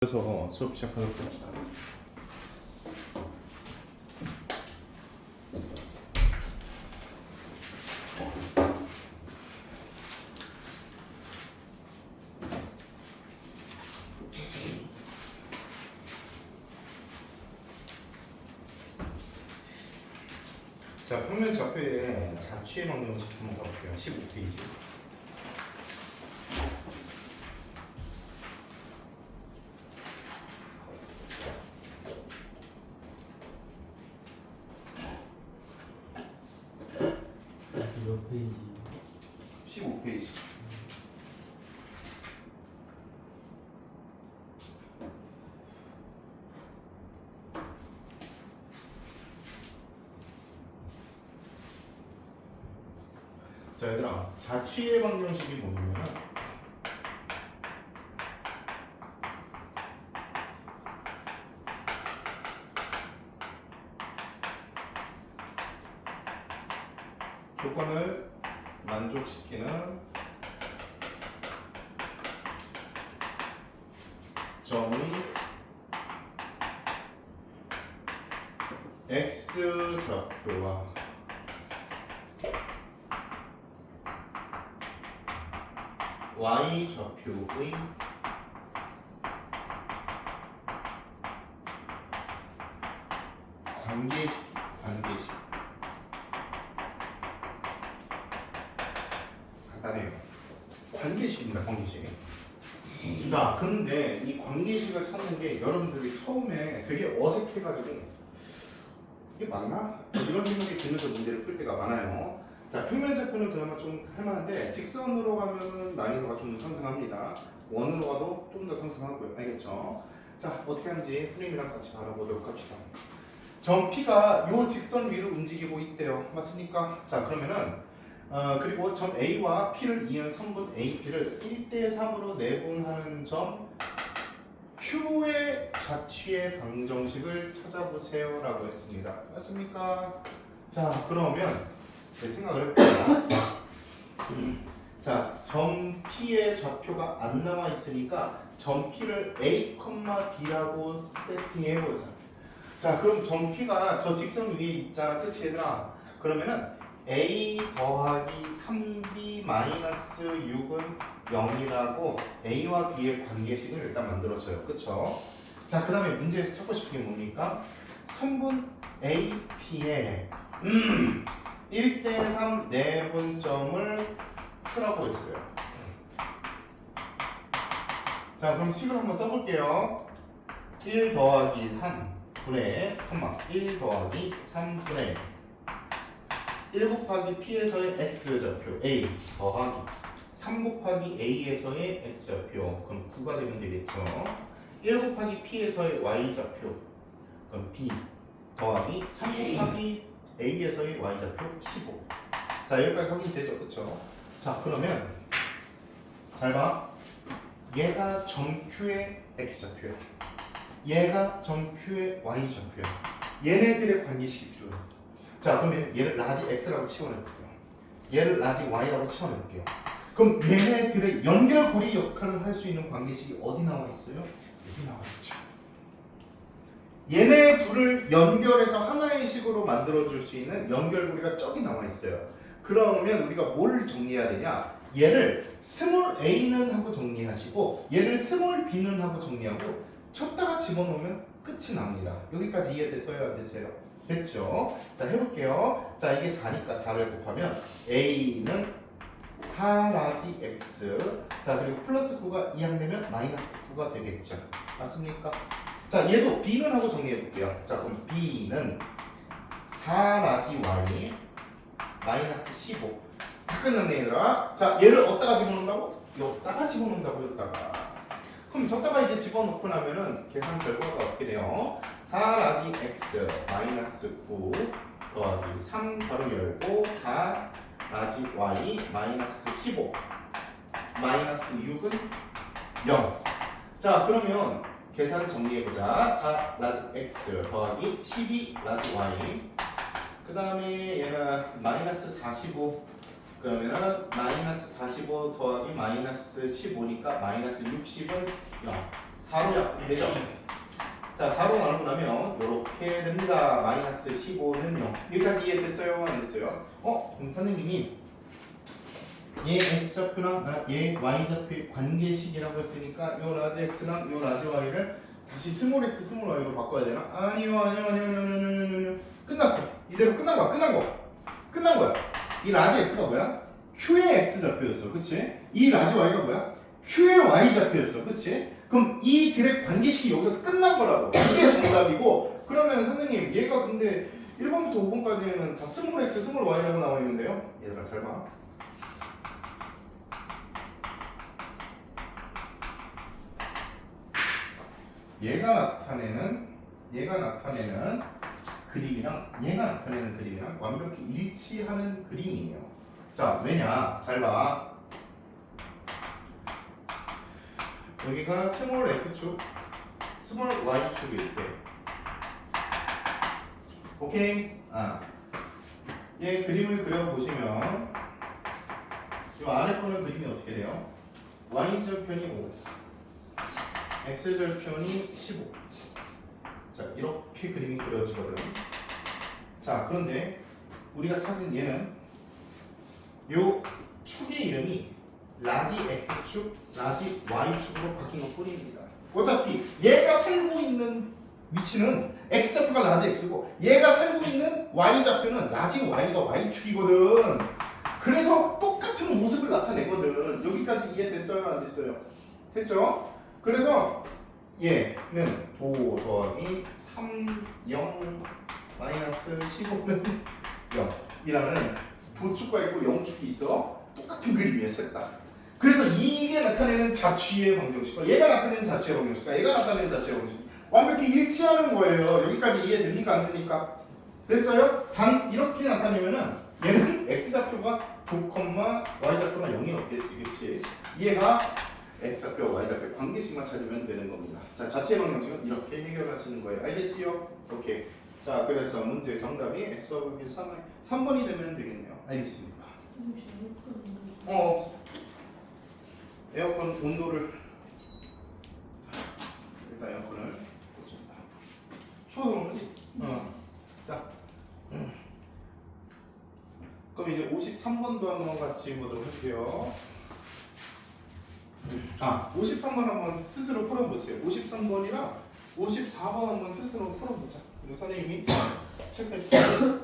그래서 수업 시작하도록 합시다. 자, 평면 좌표에 자취의 방정식 한번 가볼게요. 15페이지. 몇 페이지? 15페이지. 자, 얘들아, 자취의 방정식이 뭐냐면 조건을 만족시키는 점이 x 좌표와 y 좌표의 관계식. 간단해요. 관계식입니다. 관계식. 자, 근데 이 관계식을 찾는 게 여러분들이 처음에 되게 어색해가지고 이게 맞나? 이런 생각이 들면서 문제를 풀 때가 많아요. 자, 평면 좌표는 그나마 좀 할만한데 직선으로 가면 난이도가 좀 상승합니다. 원으로 가도 좀 더 상승하고요. 알겠죠? 자, 어떻게 하는지 선생님이랑 같이 알아보도록 합시다. 점 P가 요 직선 위를 움직이고 있대요. 맞습니까? 자, 그러면은 그리고 점 A와 P를 이은 선분 AP를 1대3으로 내분하는 점 Q의 자취의 방정식을 찾아보세요 라고 했습니다. 맞습니까? 자, 그러면 생각을 해볼게요. 자, 점 P의 좌표가 안 나와 있으니까 점 P를 A, B라고 세팅해보자. 자, 그럼 점 P가 저 직선 위에 있잖아. 그치 얘들아? 그러면은 A 더하기 3B 마이너스 6은 0이라고 A와 B의 관계식을 일단 만들어줘요. 그쵸? 자, 그 다음에 문제에서 찾고 싶은 게 뭡니까? 선분 AP에 1대3 내분점을 풀라고 했어요. 자, 그럼 식을 한번 써볼게요. 1 더하기 3분의 1 더하기 3분의 1 곱하기 P에서의 X좌표 A 더하기 3 곱하기 A에서의 X좌표 그럼 9가 되면 되겠죠. 1 곱하기 P에서의 Y좌표 그럼 B 더하기 3 곱하기 A에서의 Y좌표 15. 자, 여기까지 확인되죠. 그쵸? 자, 그러면 잘 봐. 얘가 점 Q의 X좌표야. 얘가 점 Q의 Y좌표야. 얘네들의 관계식이 필요해. 자, 그러면 얘를 라지 X라고 치워내볼게요. 얘를 라지 Y라고 치워내볼게요. 그럼 얘네들의 연결고리 역할을 할 수 있는 관계식이 어디 나와 있어요? 여기 나와 있죠. 얘네 둘을 연결해서 하나의 식으로 만들어줄 수 있는 연결고리가 저기 나와 있어요. 그러면 우리가 뭘 정리해야 되냐? 얘를 스몰 a는 하고 정리하시고 얘를 스몰 b는 하고 정리하고 쳤다가 집어넣으면 끝이 납니다. 여기까지 이해됐어요? 안 됐어요? 됐죠? 자, 해볼게요. 자, 이게 4니까 4를 곱하면 a는 4라지 x 자, 그리고 플러스 9가 2항 되면 마이너스 9가 되겠죠. 맞습니까? 자, 얘도 b는 하고 정리해볼게요. 자, 그럼 b는 4라지 y 마이너스 15 다 끝났네 얘들아. 자, 얘를 어디다가 집어넣는다고? 여기다가 집어넣는다고. 여기다가. 그럼 저기다가 이제 집어넣고 나면은 계산 결과가 어떻게 돼요? 4라지 x 마이너스 9 더하기 3 바로 열고 4라지 y 마이너스 15 마이너스 6은 0. 자, 그러면 계산 정리해보자. 4라지 x 더하기 12라지 y 그 다음에 얘는 마이너스 45 그러면은 마이너스 45 더하기 마이너스 15니까 마이너스 60은 0. 4로 잡으면 되죠? 자, 4로 나누고 나면 이렇게 됩니다. 마이너스 15는 0. 여기까지 이해됐어요? 안 됐어요? 그럼 선생님이 얘 x좌표랑 얘 y좌표의 관계식이라고 했으니까 요 라지 x랑 요 라지 y를 다시 스몰 x 스몰 y로 바꿔야 되나? 아니요. 끝났어. 이대로 끝난 거야. 이 라지 x가 뭐야? q의 x좌표였어. 그치? 이 라지 y가 뭐야? q의 y좌표였어. 그치? 그럼 이 둘의 관계식이 여기서 끝난 거라고. 이게 정답이고, 그러면 선생님 얘가 근데 1번부터 5번까지는 다 스몰 x 스몰 y라고 나와 있는데요? 얘들아 잘 봐. 얘가 나타내는 그림이랑 얘가 나타내는 그림이랑 완벽히 일치하는 그림이에요. 자, 왜냐? 잘 봐. 여기가 스몰 x축, 스몰 y축일 때. 오케이? 얘 그림을 그려보시면 이 아래 거는 그림이 어떻게 돼요? y절편이 5, x절편이 15. 자, 이렇게 그림이 그려지거든. 자, 그런데 우리가 찾은 얘는 요 축의 이름이 라지 x축, 라지 y축으로 바뀐 것 뿐입니다. 어차피 얘가 살고 있는 위치는 x좌표가 라지 x고 얘가 살고 있는 y좌표는 라지 y가 y축이거든. 그래서 똑같은 모습을 나타내거든. 여기까지 이해됐어요? 안 됐어요? 됐죠? 그래서 얘는 도 더하기 3, 0, 마이너스 15는 0이라는 도축과 있고 0축이 있어. 똑같은 그림이에요, 셋 다. 그래서 이게 나타내는 자취의 방정식과 얘가 나타내는 자취의 방정식과 얘가 나타내는 자취의 방정식 완벽히 일치하는 거예요. 여기까지 이해됩니까? 안 됩니까? 됐어요? 단 이렇게 나타내면은 얘는 x좌표가 9, y좌표가 0이 없겠지, 그치? 얘가 x좌표, y좌표 관계식만 찾으면 되는 겁니다. 자, 자취의 방정식은 이렇게 해결하시는 거예요. 알겠지요? 오케이. 자, 그래서 문제 정답이 x와 곱이 3번이 되면 되겠네요. 알겠습니까? 에어컨 온도를 일단 에어컨을 껐습니다. 추워서 그런지? 자, 그럼 이제 53번도 한번 같이 보도록 할게요. 53번 한번 스스로 풀어보세요. 53번이랑 54번 한번 스스로 풀어보자. 그리고 선생님이 체크해 주세요.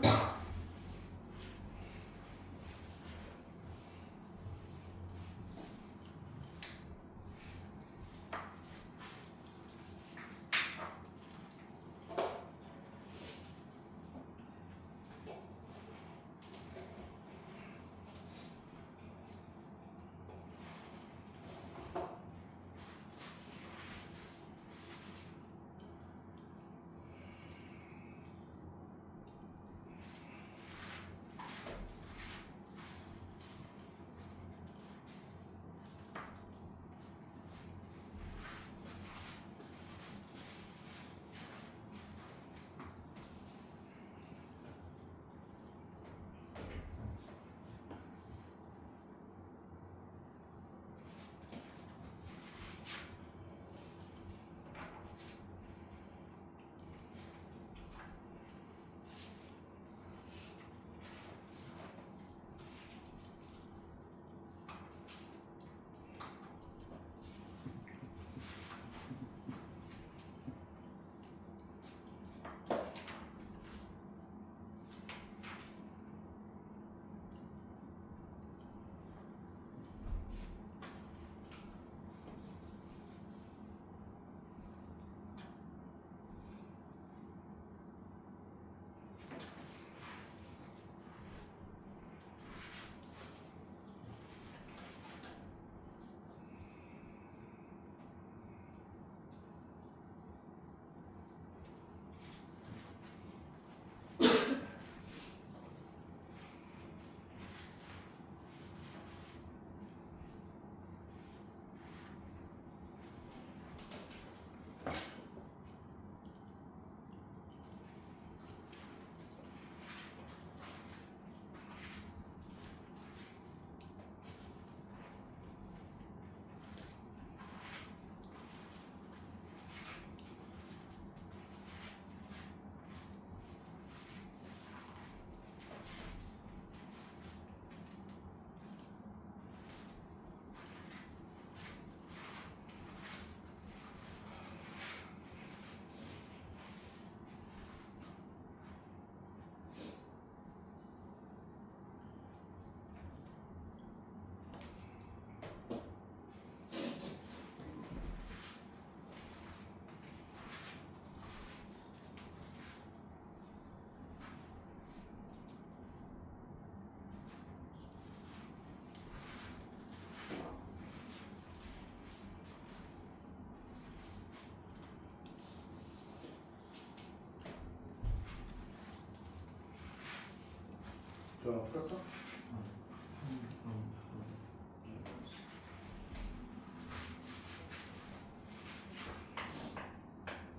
좋아, 풀었어?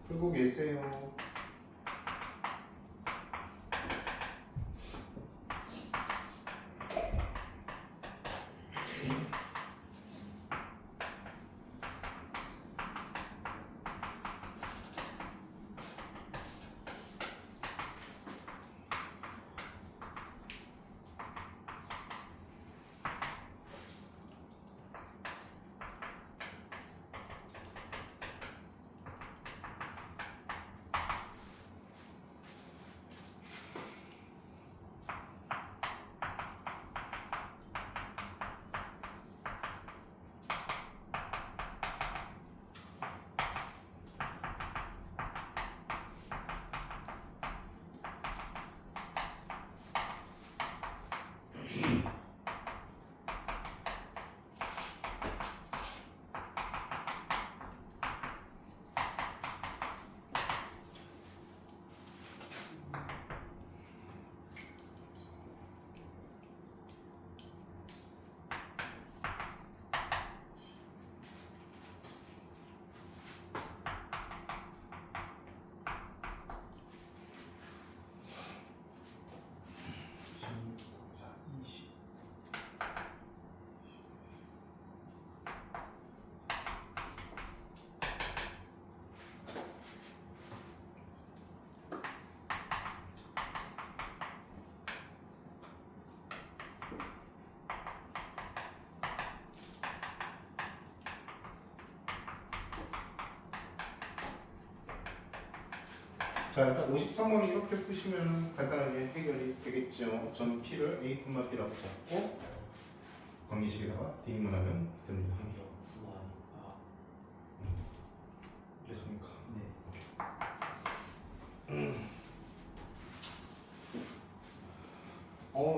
풀고 계세요. 자, 일단 53번을 이렇게 푸시면 간단하게 해결이 되겠죠. 전 P를 A, B라고 잡고 관계식에다가 대입문하면 됩니다. 됐습니까?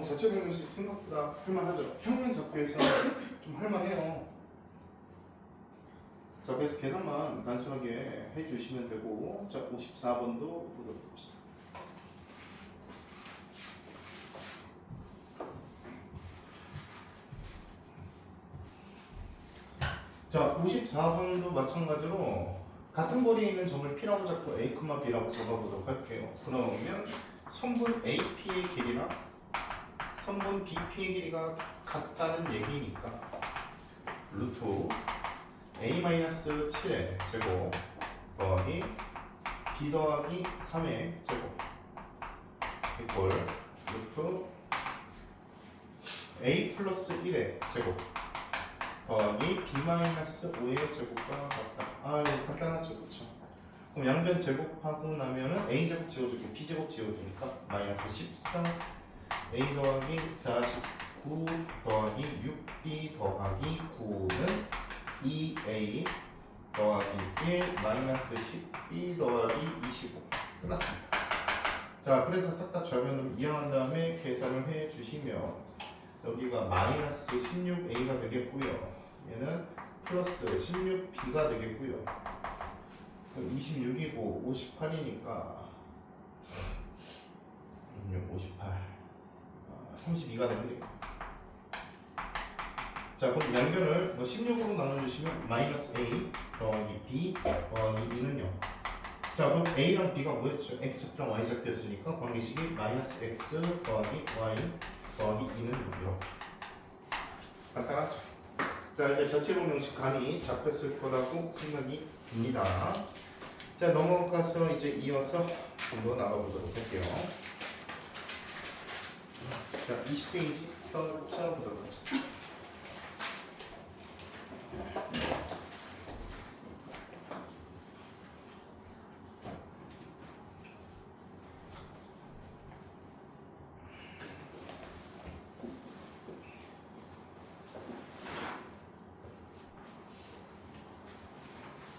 자체 분식 생각보다 할만하죠. 평면 잡기에서 좀 할만해요. 자, 그래서 계산만 단순하게 해주시면 되고, 자, 54번도 보도록 합시다. 자, 54번도 마찬가지로 같은 거리에 있는 점을 P라고 잡고 A, B라고 적어보도록 할게요. 그러면 선분 AP의 길이랑 선분 BP의 길이가 같다는 얘기니까 루트 A-7의 제곱 더하기 B 더하기 3의 제곱 이퀄 루트 A 플러스 1의 제곱 더하기 B-5의 제곱과 같다. 아, 이거 간단하죠, 그렇죠? 그럼 양변 제곱하고 나면은 A 제곱 지워주고 B 제곱 지워주니까 마이너스 14 A 더하기 49 더하기 6B 더하기 9는 2A 더하기 1 마이너스 10B 더하기 25 끝났습니다. 자, 그래서 싹 다 좌변으로 이항한 다음에 계산을 해 주시면 여기가 마이너스 16A가 되겠고요. 얘는 플러스 16B가 되겠고요. 26이고 58이니까 58 32가 됩니다. 자, 그럼 양변을 16으로 나눠주시면 마이너스 A 더하기 B 더하기 2는요. 자, 그럼 A랑 B가 뭐였죠? X랑 Y작 되었으니까 관계식이 마이너스 X 더하기 Y 더하기 2는 이렇게 간단하죠. 자, 이제 전체 공명식 감이 잡혔을 거라고 생각이 듭니다. 자, 넘어가서 이제 이어서 좀 더 나가보도록 할게요. 자, 20페이지부터 찾아보도록 하죠.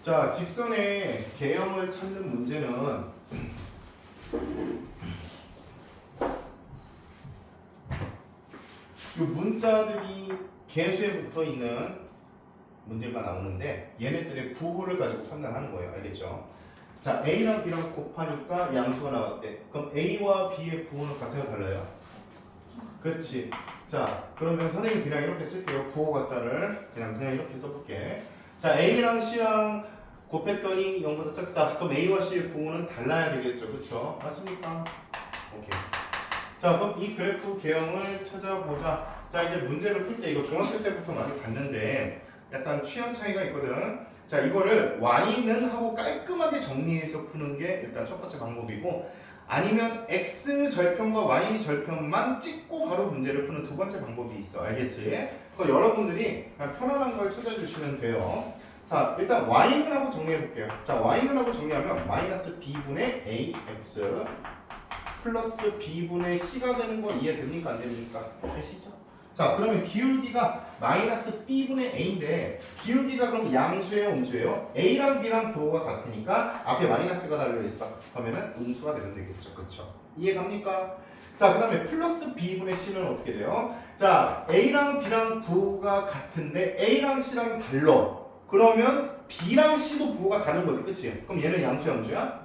자, 직선의 개형을 찾는 문제는 이 문자들이 개수에 붙어 있는 문제가 나오는데 얘네들의 부호를 가지고 판단하는 거예요. 알겠죠? 자, A랑 B랑 곱하니까 양수가 나왔대. 그럼 A와 B의 부호는 같아요, 달라요? 그렇지. 자, 그러면 선생님 그냥 이렇게 쓸게요. 부호 같다를 그냥 이렇게 써볼게. 자, A랑 C랑 곱했더니 0보다 작다. 그럼 A와 C의 부호는 달라야 되겠죠, 그렇죠? 맞습니까? 오케이. 자, 그럼 이 그래프 개형을 찾아보자. 자, 이제 문제를 풀 때 이거 중학교 때부터 많이 봤는데 약간 취향 차이가 있거든. 자, 이거를 y는 하고 깔끔하게 정리해서 푸는 게 일단 첫 번째 방법이고, 아니면 x 절편과 y 절편만 찍고 바로 문제를 푸는 두 번째 방법이 있어. 알겠지? 그거 여러분들이 그냥 편안한 걸 찾아주시면 돼요. 자, 일단 y는 하고 정리해 볼게요. 자, y는 하고 정리하면 마이너스 b분의 ax 플러스 b분의 c가 되는 거 이해됩니까? 안 됩니까? 되시죠? 자, 그러면 기울기가 마이너스 b분의 a인데 기울기가 그럼 양수예요, 음수예요? a랑 b랑 부호가 같으니까 앞에 마이너스가 달려있어. 그러면은 음수가 되면 되겠죠, 그렇죠? 이해갑니까? 자, 그 다음에 플러스 b분의 c는 어떻게 돼요? 자, a랑 b랑 부호가 같은데 a랑 c랑 달라. 그러면 b랑 c도 부호가 다른 거지, 그치? 그럼 얘는 양수야, 음수야?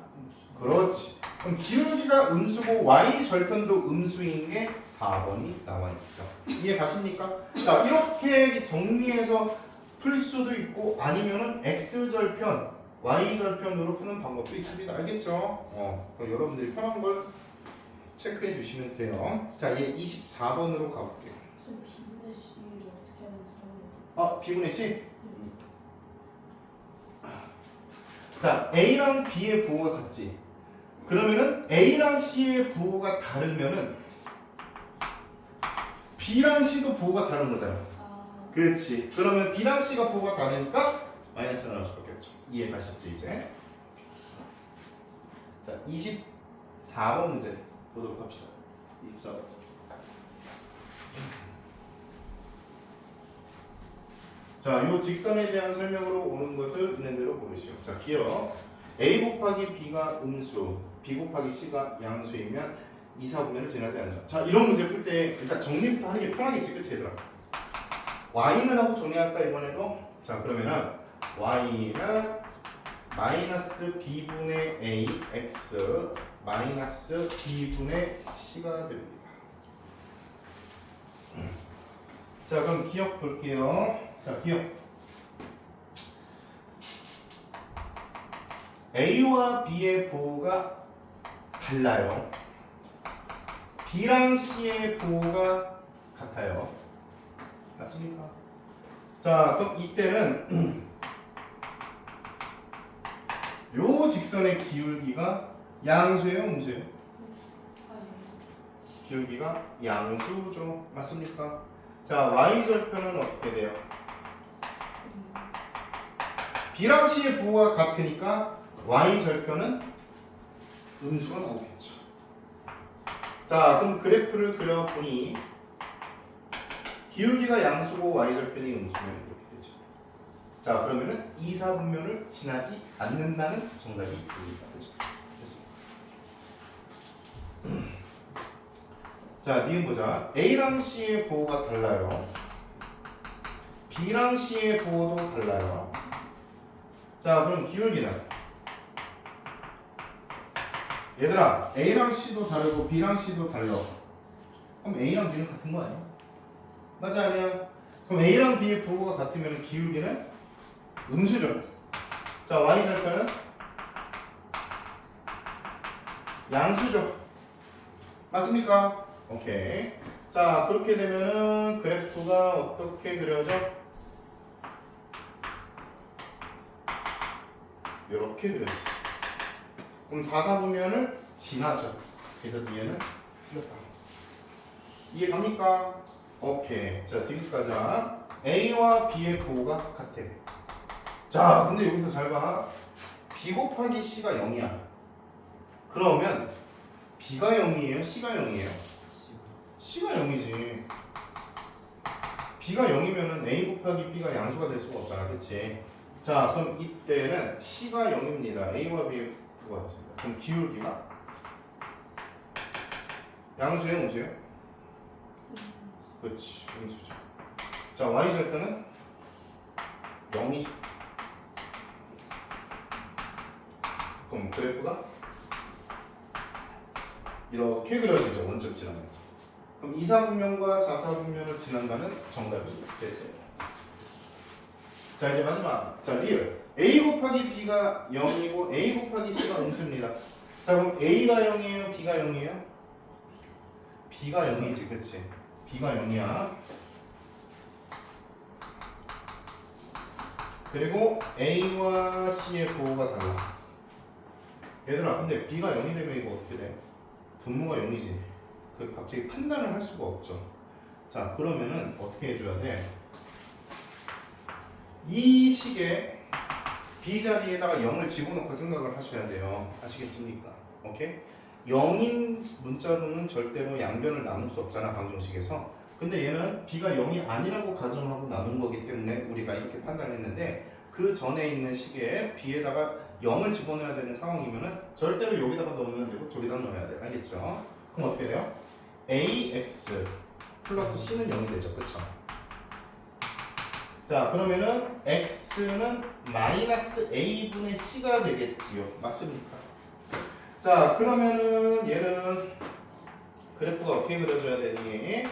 그렇지. 그럼 기울기가 음수고 y 절편도 음수인 게 4번이 나와 있죠. 이해 가십니까? 자, 이렇게 정리해서 풀 수도 있고 아니면은 x 절편, y 절편으로 푸는 방법도 있습니다. 알겠죠? 여러분들이 편한 걸 체크해 주시면 돼요. 자, 이제 24번으로 가볼게요. B분의 C를 어떻게 하면 b분의 c? 자, a랑 b의 부호가 같지? 그러면은 A랑 C의 부호가 다르면은 B랑 C도 부호가 다른 거잖아. 그렇지. 그러면 B랑 C가 부호가 다르니까 마이너스가 나올 수밖에 없죠. 이해 가셨죠 이제? 자, 24번 문제 보도록 합시다. 24번. 자, 요 직선에 대한 설명으로 오는 것을 있는 대로 보시오. 자, 기억. A 곱하기 B가 음수, B 곱하기 C가 양수이면 2, 4분면을 지나지 않죠. 자, 이런 문제 풀 때 일단 정리부터 하는 게 편하겠지, 그치 얘들아? Y는 하고 정리할까 이번에도? 자, 그러면은 Y는 마이너스 B분의 A X 마이너스 B분의 C가 됩니다. 자, 그럼 기억 볼게요. 자, 기억. A와 B의 부호가 달라요. B랑 C의 부호가 같아요. 맞습니까? 자, 그럼 이때는 요 직선의 기울기가 양수예요, 음수예요? 기울기가 양수죠. 맞습니까? 자, y절편은 어떻게 돼요? B랑 C의 부호가 같으니까 y절편은 음수가 나오겠죠. 자, 그럼 그래프를 그려보니 기울기가 양수고 y절편이 음수면 이렇게 되죠. 자, 그러면은 2, 4분면을 지나지 않는다는 정답이 됩니다. 그죠? 됐습니다. 자, 니은 보자. A랑 C의 부호가 달라요. B랑 C의 부호도 달라요. 자, 그럼 기울기는? 얘들아, A랑 C도 다르고 B랑 C도 달라. 그럼 A랑 B는 같은 거 아니야? 맞아, 아니야? 그럼 A랑 B의 부호가 같으면 기울기는 음수죠. 자, y절편은 양수죠. 맞습니까? 오케이. 자, 그렇게 되면은 그래프가 어떻게 그려져? 이렇게 그려지지. 그럼 4, 4분면을 지나죠. 그래서 뒤에는 틀렸다. 이해 갑니까? 오케이. 자, 뒤로 가자. A와 B의 부호가 같아. 자, 근데 여기서 잘 봐. B 곱하기 C가 0이야. 그러면 B가 0이에요? C가 0이에요? C가 0이지. B가 0이면은 A 곱하기 B가 양수가 될 수가 없잖아. 그치? 자, 그럼 이때는 C가 0입니다. A와 B의 부호가 같습니다. 그럼 기울기가 양수예요? 음수예요? 그렇지. 음수죠. 자, y절편은 0이죠. 그럼 그래프가 이렇게 그려지죠. 원점 지나면서. 그럼 2, 4분면과 4, 4분면을 지난다는 정답이 되세요. 자 이제 마지막 자 리을 a 곱하기 b가 0이고 a 곱하기 c가 음수입니다. 자 그럼 a가 0이에요? b가 0이에요? b가 0이지 그치? b가 0이야. 그리고 a와 c의 부호가 달라. 얘들아 근데 b가 0이 되면 이거 어떻게 돼? 분모가 0이지. 그 갑자기 판단을 할 수가 없죠. 자 그러면은 어떻게 해줘야 돼? 이 식에 b 자리에다가 0을 집어넣고 생각을 하셔야 돼요. 아시겠습니까? 오케이? 0인 문자로는 절대로 양변을 나눌 수 없잖아 방정식에서. 근데 얘는 b가 0이 아니라고 가정하고 나눈 거기 때문에 우리가 이렇게 판단했는데 그 전에 있는 식에 b에다가 0을 집어넣어야 되는 상황이면은 절대로 여기다가 넣으면 되고 저기다 넣어야 돼. 알겠죠? 그럼 어떻게 돼요? ax 플러스 c는 0이 되죠. 그쵸? 자 그러면은 x는 마이너스 a분의 c가 되겠지요. 맞습니까? 자 그러면은 얘는 그래프가 어떻게 그려져야 되니?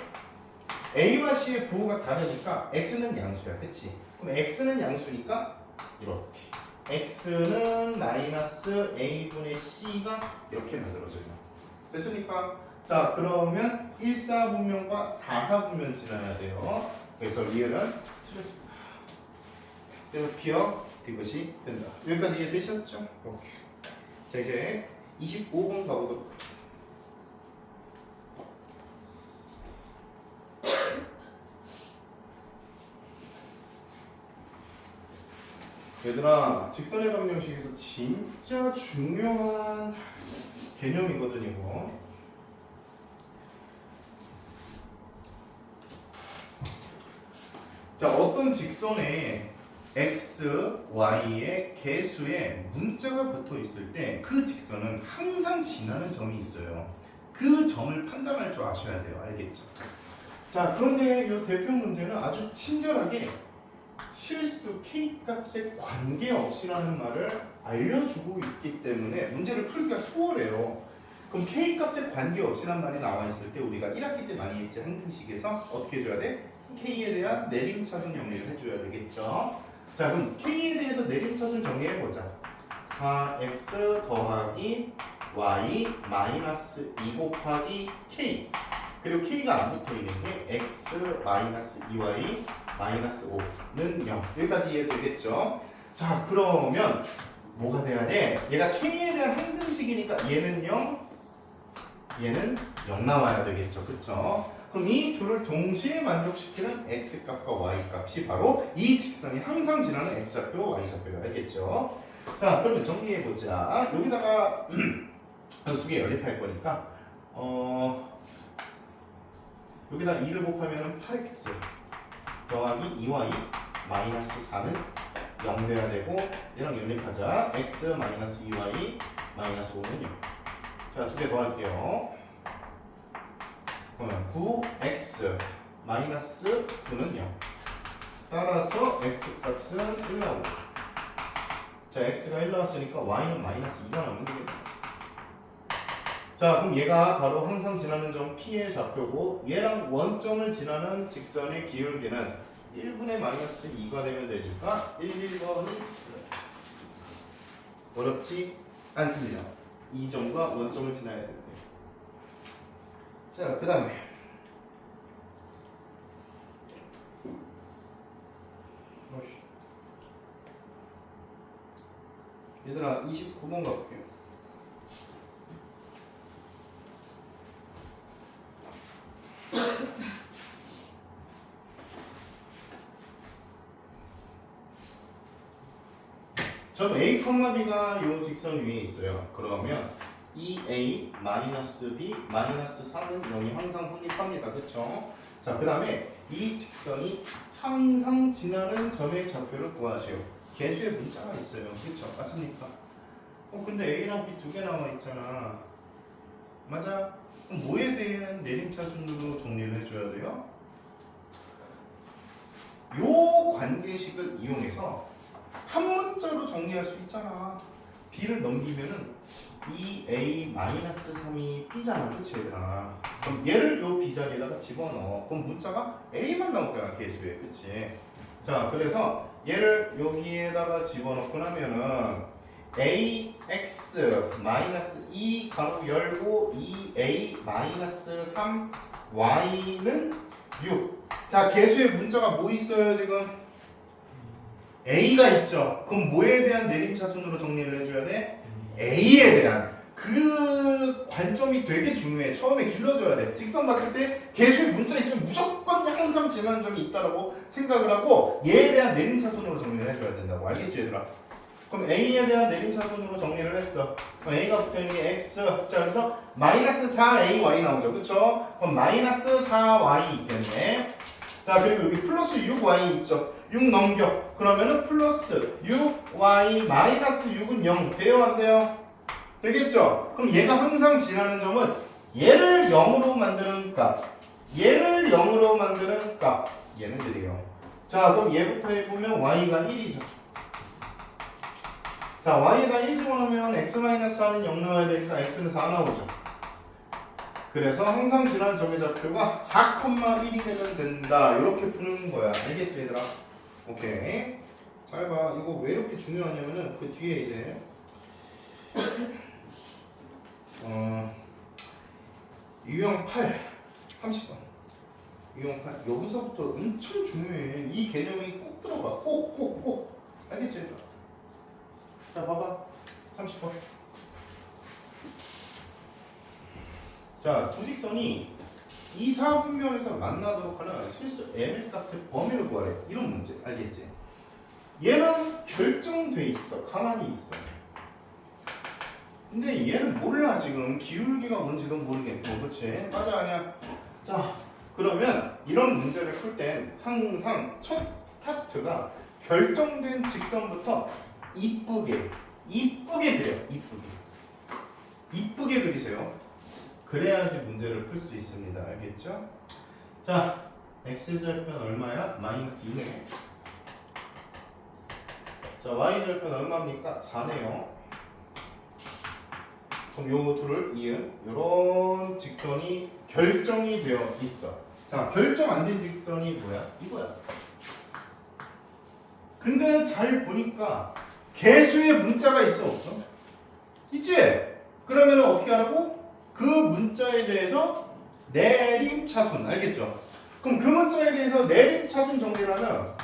a와 c의 부호가 다르니까 x는 양수야. 그치? 그럼 x는 양수니까 이렇게 x는 마이너스 a분의 c가 이렇게 만들어져요. 됐습니까? 자 그러면 1, 4분면과 4, 4분면 지나야 돼요. 그래서 리을은 틀렸습니다. 그래서 기억 디귿이 된다. 여기까지 이해되셨죠? 오케이. 자 이제 25번 가보도록 할게요. 얘들아 직선의 방정식에서 진짜 중요한 개념이거든 이거. 자 어떤 직선에 x, y의 개수에 문자가 붙어 있을 때 그 직선은 항상 지나는 점이 있어요. 그 점을 판단할 줄 아셔야 돼요. 알겠죠? 자 그런데 이 대표 문제는 아주 친절하게 실수 k 값에 관계없이라는 말을 알려주고 있기 때문에 문제를 풀기가 수월해요. 그럼 k 값에 관계없이란 말이 나와 있을 때 우리가 1학기 때 많이 했지 항등식에서 어떻게 해줘야 돼? k에 대한 내림차순 정리를 해줘야 되겠죠. 자 그럼 k에 대해서 내림차순 정리해보자. 4x 더하기 y 마이너스 2 곱하기 k 그리고 k가 안 붙어있는 게 x 마이너스 2y 마이너스 5는 0 여기까지 이해되겠죠? 자 그러면 뭐가 돼야 돼? 얘가 k에 대한 항등식이니까 얘는 0 얘는 0 나와야 되겠죠 그쵸? 그럼 이 둘을 동시에 만족시키는 x값과 y값이 바로 이 직선이 항상 지나는 x좌표 y좌표가 알겠죠? 자 그러면 정리해보자. 여기다가 두 개 연립할 거니까 여기다 2를 곱하면 8x 더하기 2y 마이너스 4는 0 돼야 되고 얘랑 연립하자. x 마이너스 2y 마이너스 5는 0. 자 두 개 더 할게요. 그러면 9x 마이너스 9는 0. 따라서 x 값은 1 나오고 자 x가 1 나왔으니까 y는 마이너스 2가 나오면 되겠다. 자 그럼 얘가 바로 항상 지나는 점 P의 좌표고 얘랑 원점을 지나는 직선의 기울기는 1분의 마이너스 2가 되면 되니까 1번이 어렵지 않습니다. 이 점과 원점을 지나야 되는데 자 그 다음에 얘들아 29번 가볼게요. 점 A, B가 이 직선 위에 있어요. 그러면 2A 마이너스 B 마이너스 3은 0이 항상 성립합니다. 그쵸? 자, 그 다음에 이 직선이 항상 지나는 점의 좌표를 구하세요. 개수의 문자가 있어요. 그쵸? 맞습니까? 근데 A랑 B 두 개 나와 있잖아. 맞아? 그럼 뭐에 대한 내림차순으로 정리를 해줘야 돼요? 요 관계식을 이용해서 한 문자로 정리할 수 있잖아. b를 넘기면은 2a-3이 b잖아, 그치 얘들아? 그럼 얘를 요 b 자리에다가 집어넣어. 그럼 문자가 a만 나오잖아, 개수에, 그치? 자, 그래서 얘를 여기에다가 집어넣고 나면은 ax 마이너스 2 가로 열고 2a 마이너스 3y는 6. 자, 개수의 문자가 뭐 있어요 지금? a가 있죠. 그럼 뭐에 대한 내림차순으로 정리를 해줘야 돼? a에 대한. 그 관점이 되게 중요해. 처음에 길러줘야 돼. 직선 봤을 때 개수의 문자 있으면 무조건 항상 지나는 점이 있다라고 생각을 하고 얘에 대한 내림차순으로 정리를 해줘야 된다고. 알겠지 얘들아? 그럼 a에 대한 내림차순으로 정리를 했어. 그럼 a가 붙어있는 게 x. 자, 그래서 마이너스 4ay 나오죠. 그쵸? 그럼 마이너스 4y 있겠네. 자, 그리고 여기 플러스 6y 있죠. 6 넘겨. 그러면은 플러스 6y 마이너스 6은 0 돼요 안 돼요? 되겠죠? 그럼 얘가 항상 지나는 점은 얘를 0으로 만드는 값, 얘를 0으로 만드는 값, 얘네들이에요. 자, 그럼 얘부터 해보면 y가 1이죠. 자, y에다 1 집어넣으면 x-4는 0 나와야 되니까 x는 4 나오죠. 그래서 항상 지나는 점의 좌표가 4,1이 되면 된다. 이렇게 푸는 거야. 알겠지 얘들아? 오케이. 잘 봐. 이거 왜 이렇게 중요하냐면은 그 뒤에 이제 유형 8 30번 유형 8 여기서부터 엄청 중요해. 이 개념이 꼭 들어가. 꼭 알겠지 얘들아? 자, 봐봐. 30번. 자, 두 직선이 2, 4분면에서 만나도록 하는 실수 m의 값의 범위를 구하래. 이런 문제. 알겠지? 얘는 결정돼 있어. 가만히 있어. 근데 얘는 몰라 지금. 기울기가 뭔지도 모르겠고. 그치? 맞아 아니야? 자, 그러면 이런 문제를 풀 땐 항상 첫 스타트가 결정된 직선부터 이쁘게 그려. 이쁘게 그리세요. 그래야지 문제를 풀 수 있습니다. 알겠죠? 자, x절편 얼마야? 마이너스 2네. 자, y절편 얼마입니까? 4네요. 그럼 요 둘을 이은 요런 직선이 결정이 되어 있어. 자, 결정 안 된 직선이 뭐야? 이거야. 근데 잘 보니까 개수의 문자가 있어 없어? 있지? 그러면 어떻게 하라고? 그 문자에 대해서 내림차순. 알겠죠? 그럼 그 문자에 대해서 내림차순 정리를 하면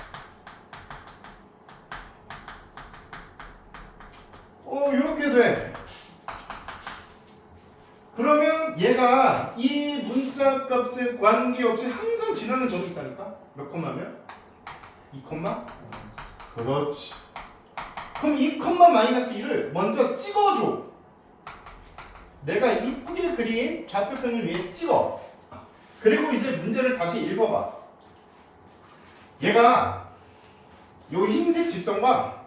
이렇게 돼. 그러면 얘가 이 문자 값에 관계없이 항상 지나는 점이 있다니까? 몇 콤마면? 2 콤마? 그렇지. 그럼 2 콤마 마이너스 1을 먼저 찍어줘. 내가 이쁘게 그린 좌표평을 위에 찍어. 그리고 이제 문제를 다시 읽어봐. 얘가 요 흰색 직선과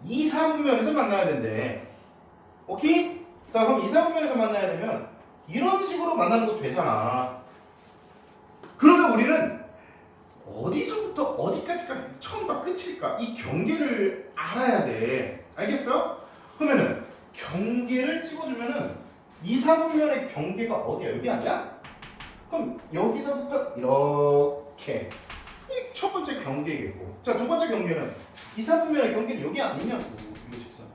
2, 4분면에서 만나야 된대. 오케이? 자, 그럼 2, 4분면에서 만나야 되면 이런 식으로 만나는 것도 되잖아. 그러면 우리는 어디서부터 어디까지가 처음과 끝일까? 이 경계를 알아야 돼. 알겠어? 그러면은 경계를 찍어주면은 2, 4분면의 경계가 어디야? 여기 아니야? 그럼 여기서부터 이렇게 이 첫 번째 경계겠고, 자, 두 번째 경계는 2, 4분면의 경계는 여기 아니냐고. 이거 직선.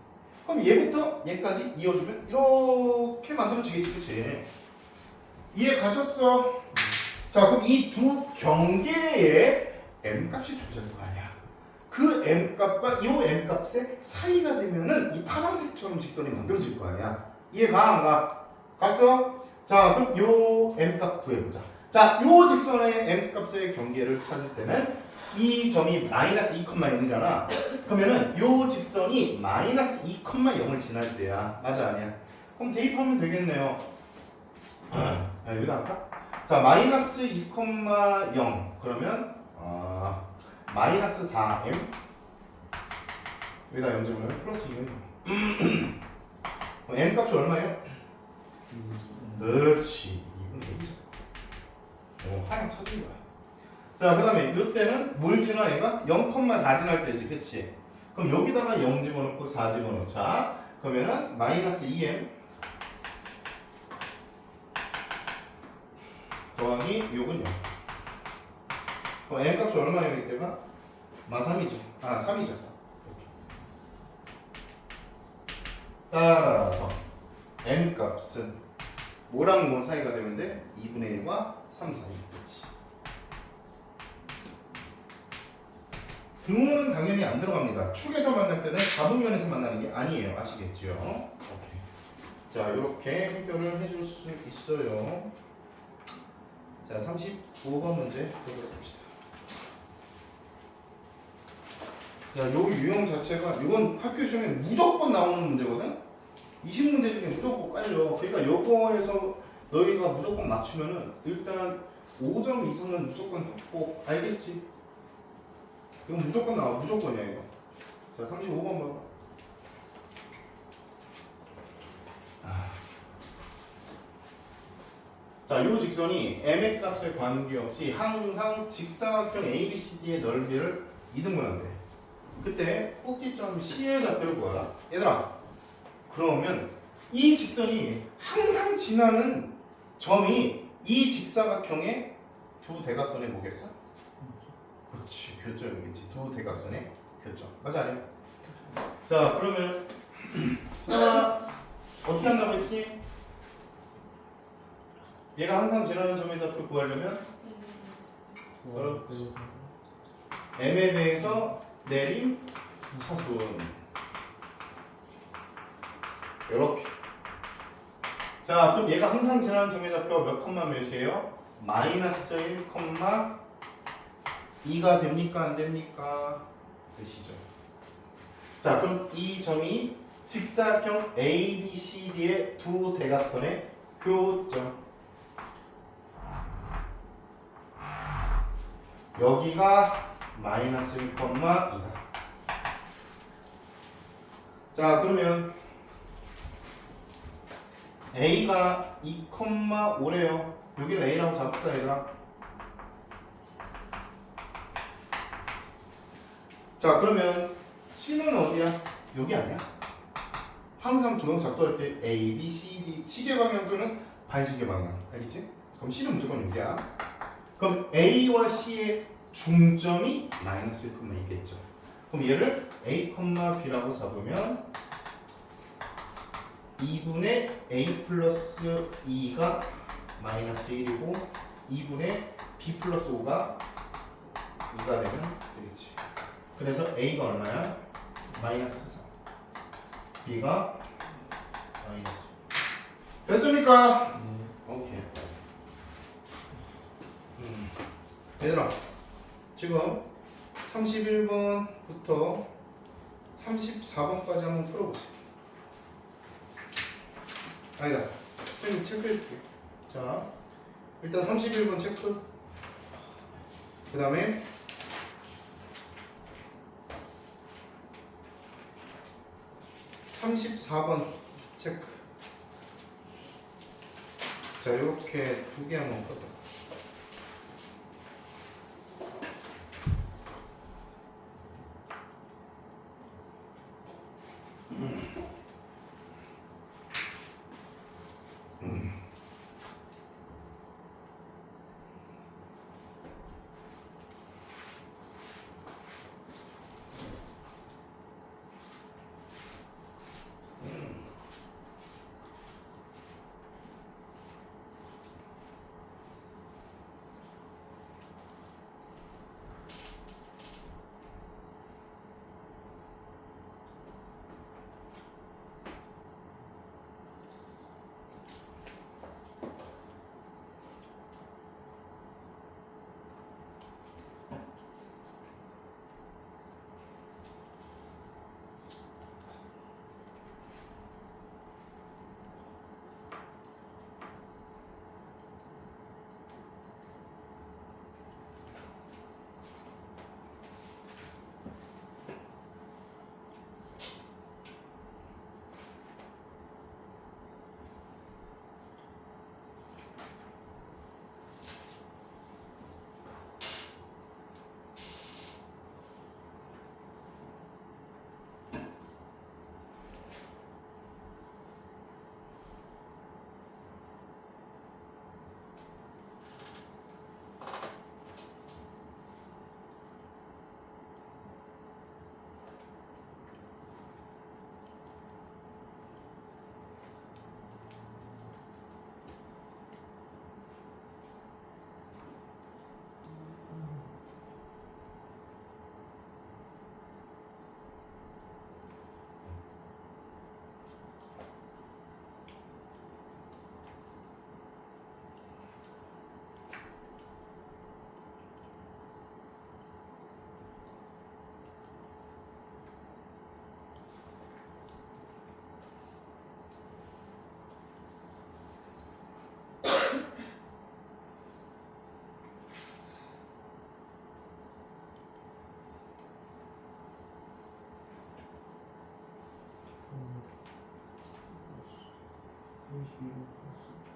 그럼 얘부터 얘까지 이어주면 이렇게 만들어지겠지, 그치? 이해 가셨어? 자, 그럼 이 두 경계의 m값이 존재할 거 아니야. 그 m값과 이 m값의 사이가 되면은 이 파란색처럼 직선이 만들어질 거 아니야. 이해가 안 가? 갔어? 자, 그럼 요 m값 구해보자. 자, 요 직선의 m값의 경계를 찾을 때는 이 점이 마이너스 2,0이잖아. 그러면은 요 직선이 마이너스 2,0을 지날 때야. 맞아 아니야? 그럼 대입하면 되겠네요. 여기다 할까? 자, 마이너스 2,0 그러면 마이너스 4m 여기다 0점을 플러스 2m m 값이 얼마예요? 그렇지. 이건 얘기죠. 하나 찾은 거야. 자, 그 다음에 이때는 뭘 지나 얘가? 0,4 지날 때지, 그치? 그럼 여기다가 0 집어넣고 4 집어넣자. 그러면은 마이너스 2m 더하기 요건 0. 그럼 m 값이 얼마예요 이때가? 마 3이죠. 아 3이죠. 따라서 m 값은 뭐랑 뭐 사이가 되면 돼? 2분의 1과 3 사이. 그치. 등호는 당연히 안 들어갑니다. 축에서 만날 때는 잡음면에서 만나는 게 아니에요. 아시겠죠? 오케이. 자, 이렇게 해결을 해줄 수 있어요. 자, 35번 문제 보여봅시다. 자, 요 유형 자체가 이건 학교 시험에 무조건 나오는 문제거든. 20문제 중에 무조건 깔려. 그러니까 요거에서 너희가 무조건 맞추면은 일단 5점 이상은 무조건 받고 알겠지? 이건 무조건 나와. 무조건이야 이거. 자, 35번 봐봐. 자, 요 직선이 m의 값에 관계없이 항상 직사각형 ABCD의 넓이를 2등분한대. 그때 꼭지점 C의 좌표를 구하라. 얘들아, 그러면 이 직선이 항상 지나는 점이 이 직사각형의 두 대각선에 뭐겠어? 그렇지, 교점이겠지. 두 대각선의 교점. 맞아 아니야? 자, 그러면 자, 어떻게 한다고 했지? 얘가 항상 지나는 점의 좌표를 구하려면 그렇지. m에 대해서 내림 차순. 이렇게. 자, 그럼 얘가 항상 지나는 점의 좌표가 몇 콤마 몇이에요? 마이너스 1, 2가 됩니까? 안 됩니까? 되시죠. 자, 그럼 이 점이 직사각형 ABCD의 두 대각선의 교점. 여기가 마이너스 1, 2다. 자, 그러면 A가 2,5래요. 여기를 A라고 잡을까 얘들아? 자, 그러면 C는 어디야? 여기 아니야? 항상 도형 작도할 때 A, B, C, D 시계 방향 또는 반시계 방향. 알겠지? 그럼 C는 무조건 여기야. 그럼 A와 C의 중점이 마이너스 1,2겠죠. 그럼 얘를 A, B라고 잡으면 2분의 A 플러스 2가 마이너스 1이고 2분의 B 플러스 5가 2가 되면 되겠지. 그래서 A가 얼마야? 마이너스 4. B가 마이너스 2. 됐습니까? 오케이. 얘들아, 지금 31번부터 34번까지 한번 풀어보세요. 아니다, 선생님 체크해줄게. 자, 일단 31번 체크. 그 다음에 34번 체크. 자, 이렇게 두 개 한번 풀어. 32번 플러스 14.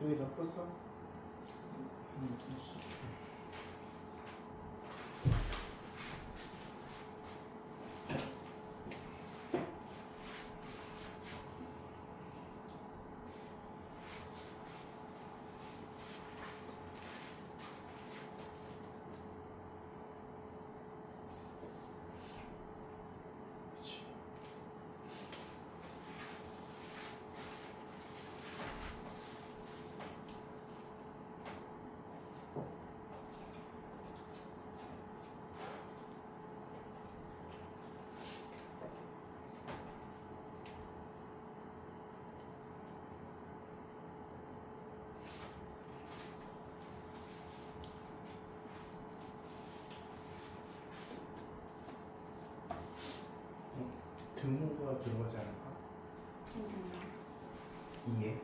여기 다 껐어? 그치. 등호가 들어가지 않을까? 이해?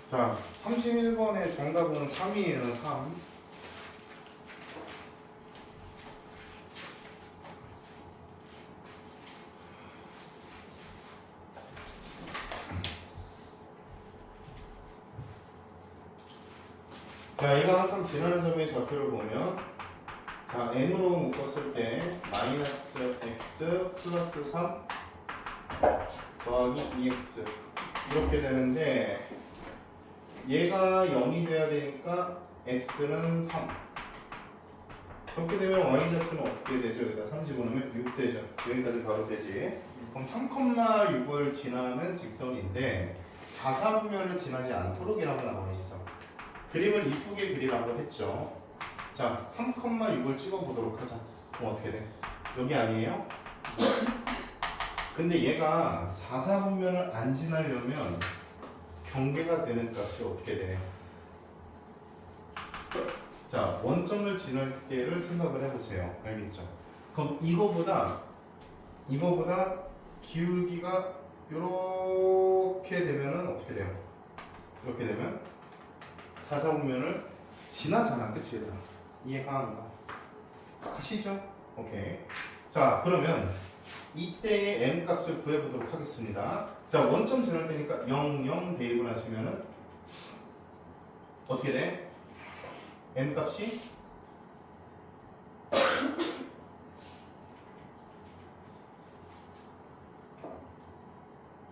자, 31번의 정답은 3이에요. 3. 자, 얘가 항상 지나는 점의 좌표를 보면 자, n으로 묶었을 때 마이너스 x 플러스 3 더하기 2x 이렇게 되는데 얘가 0이 돼야 되니까 x는 3 그렇게 되면 y좌표는 어떻게 되죠? 여기다 3 집어넣으면 6 되죠. 여기까지 바로 되지. 그럼 3,6을 지나는 직선인데 4, 4분면을 지나지 않도록이라고 나와 있어. 그림을 이쁘게 그리라고 했죠. 자, 3,6을 찍어보도록 하자. 그럼 어떻게 돼? 여기 아니에요? 근데 얘가 4, 4분면을 안 지나려면 경계가 되는 값이 어떻게 돼? 자, 원점을 지날 때를 생각을 해보세요. 알겠죠? 그럼 이거보다 기울기가 이렇게 되면은 어떻게 돼요? 이렇게 되면 4, 4분면을 지나잖아. 그치 얘들아? 이해가 안 가? 가시죠? 오케이. 자, 그러면 이때의 m 값을 구해보도록 하겠습니다. 자, 원점 지날 때니까 0, 0 대입을 하시면은 어떻게 돼? m 값이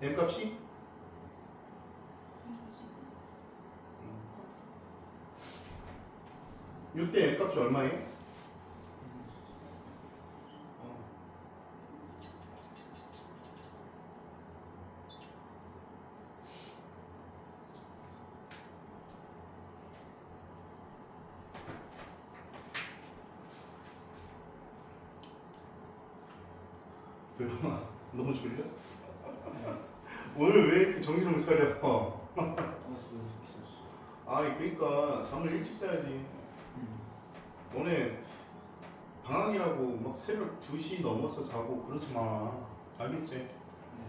m 값이 이때 m 값이 얼마예요? 도영아, 너무 졸려? 오늘 왜 이렇게 정신을 못 차려? 아이, 그러니까 잠을 일찍 자야지. 너네 방학이라고 막 새벽 2시 넘어서 자고 그러지 마. 알겠지?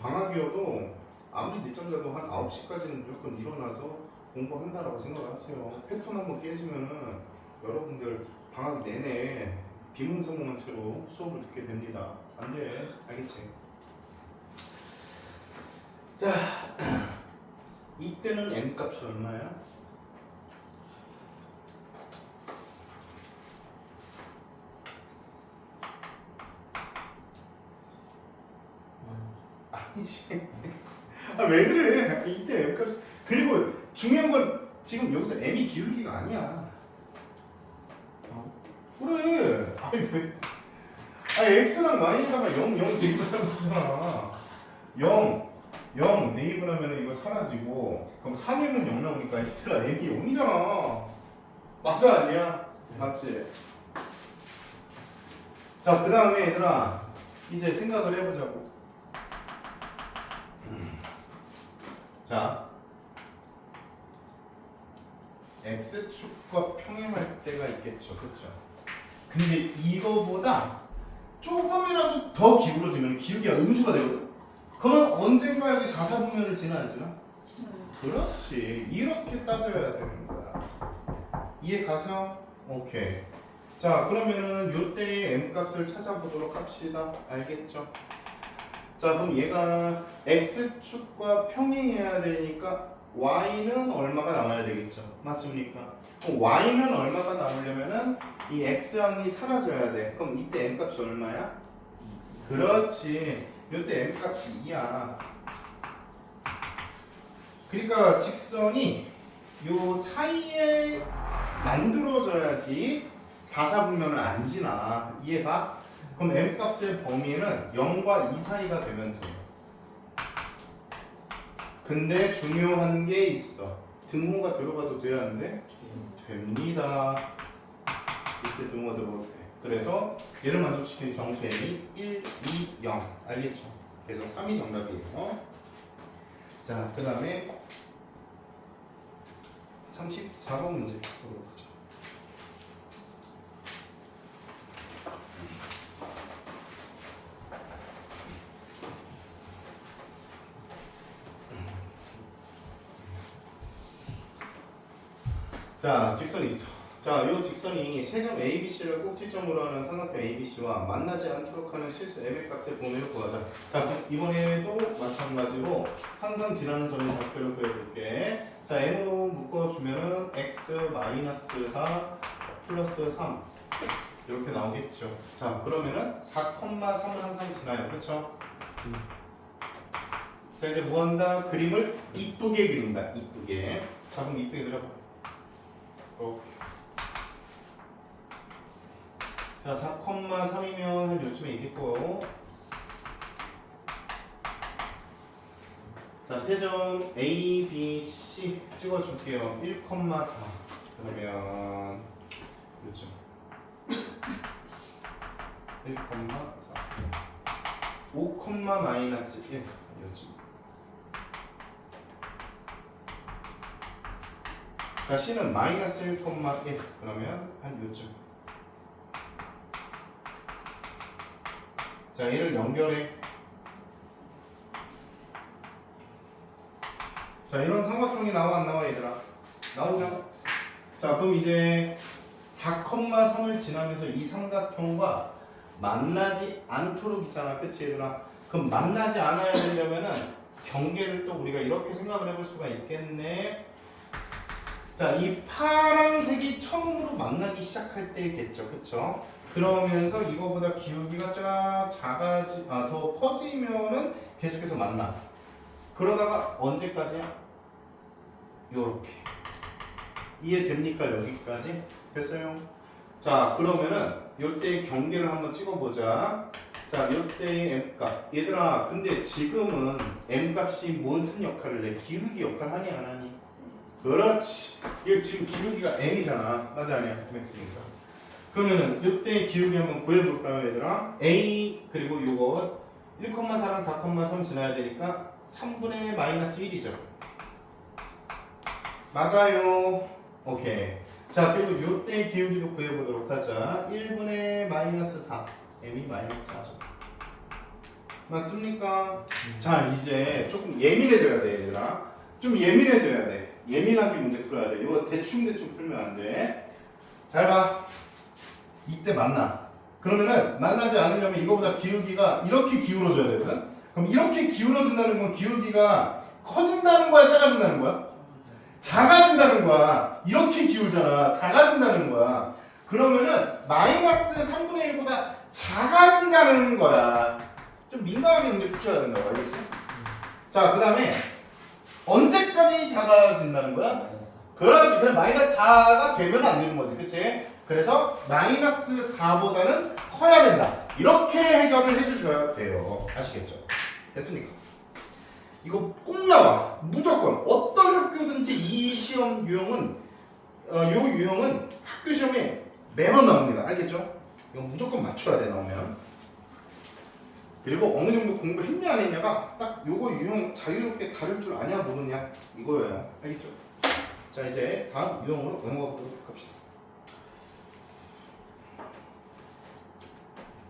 방학이어도 아무리 늦잠 자도 한 9시까지는 무조건 일어나서 공부한다라고 생각하세요. 패턴 한번 깨지면은 여러분들 방학 내내 비몽사몽한 채로 수업을 듣게 됩니다. 안 돼. 알겠지? 자, 이때는 m 값이 얼마야? 아니지. 아, 왜 그래? 이때 m 값. 그리고 중요한 건 지금 여기서 m이 기울기가 아니야. 그래. 아니 왜? x랑 y에다가 0, 0 대입을 하는 거잖아. 0, 0 대입을 하면 이거 사라지고 그럼 3이면 0 나오니까 x가 m이 0이잖아. 맞아 아니야? 맞지? 자, 그 다음에 얘들아 이제 생각을 해보자고. 자, x축과 평행할 때가 있겠죠. 그쵸? 근데 이거보다 조금이라도 더 기울어지면 기울기가 음수가 되거든? 그러면 언젠가 여기 4, 4분면을 지나 안 지나? 그렇지. 이렇게 따져야 되는 거야. 이해 가세요? 오케이. 자, 그러면은 요때의 m 값을 찾아보도록 합시다. 알겠죠? 자, 그럼 얘가 x축과 평행해야 되니까 y는 얼마가 남아야 되겠죠? 맞습니까? 그럼 y는 얼마가 남으려면은 이 x항이 사라져야 돼. 그럼 이때 m 값이 얼마야? 그렇지. 이때 m 값이 2야. 그러니까 직선이 요 사이에 만들어져야지 4, 4분면을 안 지나. 이해가? 그럼 m 값의 범위는 0과 2 사이가 되면 돼. 근데 중요한 게 있어. 등호가 들어가도 돼야 하는데 됩니다. 이때 등호가 들어가도 돼. 그래서 얘를 만족시키는 정수 m이 1, 2, 0. 알겠죠? 그래서 3이 정답이에요. 자, 그 다음에 34번 문제 보도록 하죠. 자, 직선이 있어. 자, 이 직선이 세점 ABC를 꼭지점으로 하는 삼각형 ABC와 만나지 않도록 하는 실수 M의 값의 범위를 구하자. 자, 이번에도 마찬가지로 항상 지나는 점의 좌표를 구해볼게. 자, M으로 묶어주면은 X-4 플러스 3 이렇게 나오겠죠. 자, 그러면은 4,3을 항상 지나요. 그쵸? 자, 이제 뭐 한다? 그림을 이쁘게 그린다. 이쁘게. 자, 그럼 이쁘게 그려봐. 이렇게. 자, 4,3이면 한 요쯤에 있겠고요. 자, 세점 A, B, C 찍어줄게요. 1,4 그러면 요쯤 1,4 5, 마이너스 1 요쯤. 자, C는 마이너스 1,1 그러면 한 요쯤. 자, 얘를 연결해. 자, 이런 삼각형이 나와 안 나와 얘들아? 나오죠? 자, 그럼 이제 4,3을 지나면서 이 삼각형과 만나지 않도록 있잖아. 그치 얘들아? 그럼 만나지 않아야 되려면은 경계를 또 우리가 이렇게 생각을 해볼 수가 있겠네. 자, 이 파란색이 처음으로 만나기 시작할 때겠죠. 그쵸? 그러면서 이거보다 기울기가 쫙 더 커지면은 계속해서 만나. 그러다가 언제까지야? 요렇게. 이해됩니까? 여기까지? 됐어요? 자, 그러면은 요때의 경계를 한번 찍어보자. 자, 요때의 M값. 얘들아, 근데 지금은 M값이 무슨 역할을 내? 기울기 역할 하니 안 하니? 그렇지. 이거 지금 기울기가 M이잖아. 맞아 아니야? Max니까. 그러면은 이때 기울기 한번 구해볼까요 얘들아? A 그리고 요거 1,4랑 4,3 지나야 되니까 3분의 마이너스 1이죠. 맞아요. 오케이. 자, 그리고 요때 기울기도 구해보도록 하자. 1분의 마이너스 4 M이 마이너스 4죠. 맞습니까? 자, 이제 조금 예민해져야 돼 얘들아. 좀 예민해져야 돼. 예민하게 문제 풀어야 돼. 이거 대충 풀면 안 돼. 잘 봐. 이때 만나. 그러면은 만나지 않으려면 이거보다 기울기가 이렇게 기울어져야 되거든. 그럼 이렇게 기울어진다는 건 기울기가 커진다는 거야, 작아진다는 거야? 작아진다는 거야. 이렇게 기울잖아. 작아진다는 거야. 그러면은 마이너스 3분의 1보다 작아진다는 거야. 좀 민감하게 문제 푸셔야 된다고 알겠지? 자, 그 다음에 언제까지 작아진다는 거야? 그렇지. 그래 마이너스 4가 되면 안 되는 거지. 그치? 그래서 마이너스 4보다는 커야 된다. 이렇게 해결을 해주셔야 돼요. 아시겠죠? 됐습니까? 이거 꼭 나와. 무조건. 어떤 학교든지 이 시험 유형은 요 유형은 학교 시험에 매번 나옵니다. 알겠죠? 이거 무조건 맞춰야 돼 나오면. 그리고 어느 정도 공부했냐 안 했냐가 딱 요거 유형 자유롭게 다룰 줄 아냐 모르냐 이거예요. 알겠죠? 자, 이제 다음 유형으로 넘어가 보도록 합시다.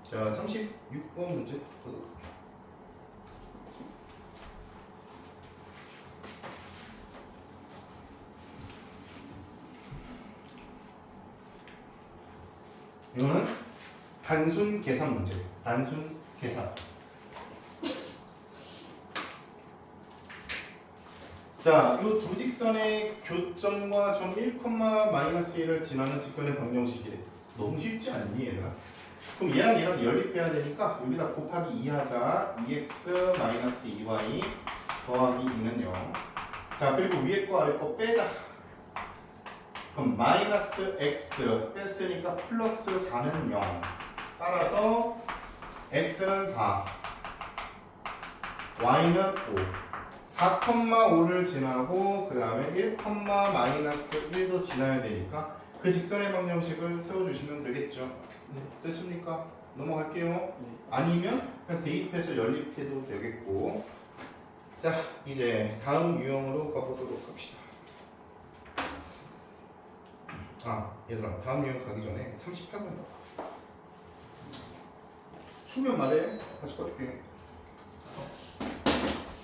자, 36번 문제 보도록 할게요. 이거는 단순 계산 문제. 단순 계산. 자, 이 두 직선의 교점과 점 1,-1을 지나는 직선의 방정식이래. 너무 쉽지 않니 얘들아? 그럼 얘랑 연립해야 되니까 여기다 곱하기 2 하자. 2x-2y 더하기 2는 0. 자, 그리고 위에 거 아래 거 빼자. 그럼 마이너스 x 뺐으니까 플러스 4는 0. 따라서 x는 4, y는 5. 4,5를 지나고 그 다음에 1,-1도 지나야 되니까 그 직선의 방정식을 세워주시면 되겠죠. 네. 됐습니까? 넘어갈게요. 네. 아니면 그냥 대입해서 연립해도 되겠고. 자, 이제 다음 유형으로 가보도록 합시다. 아, 얘들아, 다음 유형 가기 전에 38번 봐. 추면 말해. 다시 꺼줄게.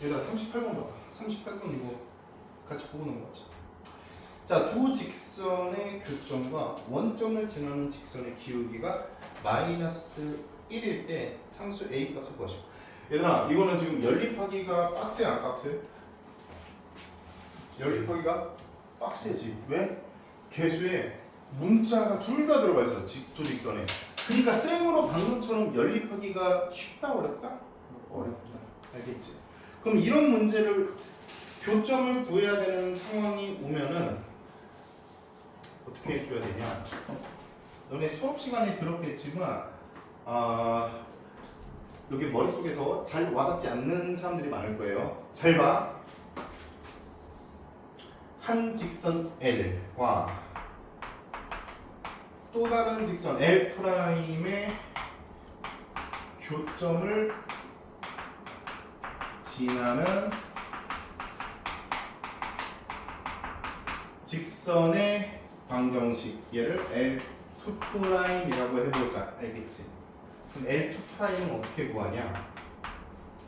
얘들아, 38번 봐. 38번 이거 같이 보고 넘어가자. 자, 두 직선의 교점과 원점을 지나는 직선의 기울기가 마이너스 1일 때 상수 A 값을 구하시오. 얘들아, 이거는 지금 연립하기가 빡세야, 안 빡세? 연립하기가 빡세지. 왜? 개수에 문자가 둘 다 들어가 있어, 두 직선에. 그러니까 쌩으로 방금처럼 연립하기가 쉽다, 어렵다? 어렵다. 알겠지? 그럼 이런 문제를 교점을 구해야 되는 상황이 오면은 어떻게 해줘야 되냐? 너네 수업 시간에 들었겠지만 여기 머릿속에서 잘 와닿지 않는 사람들이 많을 거예요. 잘 봐. 한 직선 L과 또 다른 직선 L'의 교점을 지나는 직선의 방정식, 얘를 L2'이라고 해보자. 알겠지? 그럼 L2'은 어떻게 구하냐?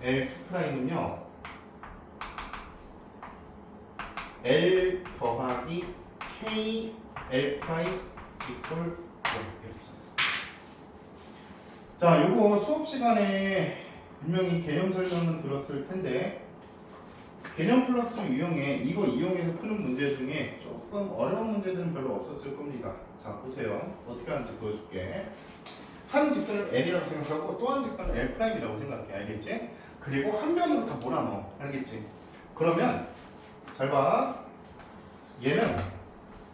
L2'은요 L 더하기 K L 프라임 이퀄 0 이렇게. 자, 요거 수업 시간에 분명히 개념 설명은 들었을 텐데 개념 플러스 유형에 이거 이용해서 푸는 문제 중에 조금 어려운 문제들은 별로 없었을 겁니다. 자, 보세요. 어떻게 하는지 보여줄게. 한 직선을 L이라고 생각하고 또 한 직선을 L'이라고 생각해. 알겠지? 그리고 한 면으로 다 몰아넣어. 알겠지? 그러면 잘 봐. 얘는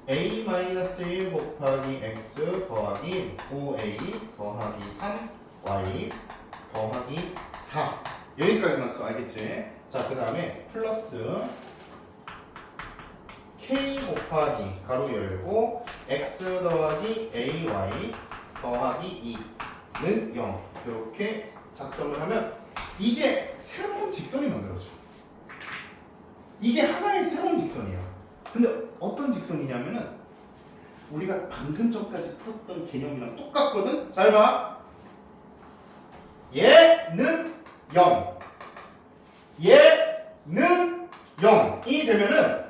A-1 곱하기 X 더하기 5A 더하기 3Y 더하기 4 여기까지 났어. 알겠지? 자, 그 다음에 플러스 K 곱하기 가로 열고 X 더하기 AY 더하기 2는 0 이렇게 작성을 하면 이게 새로운 직선이 만들어져. 이게 하나의 새로운 직선이야. 근데 어떤 직선이냐면은 우리가 방금 전까지 풀었던 개념이랑 똑같거든? 잘 봐. 얘는 0 얘는 0이 되면은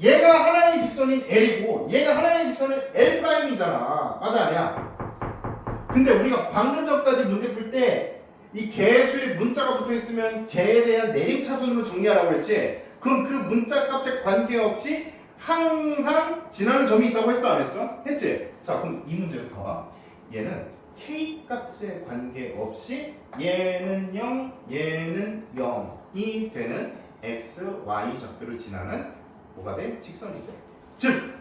얘가 하나의 직선인 L이고 얘가 하나의 직선인 L'이잖아. 맞아 아니야? 근데 우리가 방금 전까지 문제 풀 때 이 개수에 문자가 붙어있으면 개에 대한 내림차순으로 정리하라고 했지? 그럼 그 문자 값에 관계없이 항상 지나는 점이 있다고 했어 안 했어? 했지? 자, 그럼 이 문제를 봐봐. 얘는 K 값에 관계없이 얘는 0, 얘는 0이 되는 X, Y 좌표를 지나는 뭐가 돼? 직선이 돼. 즉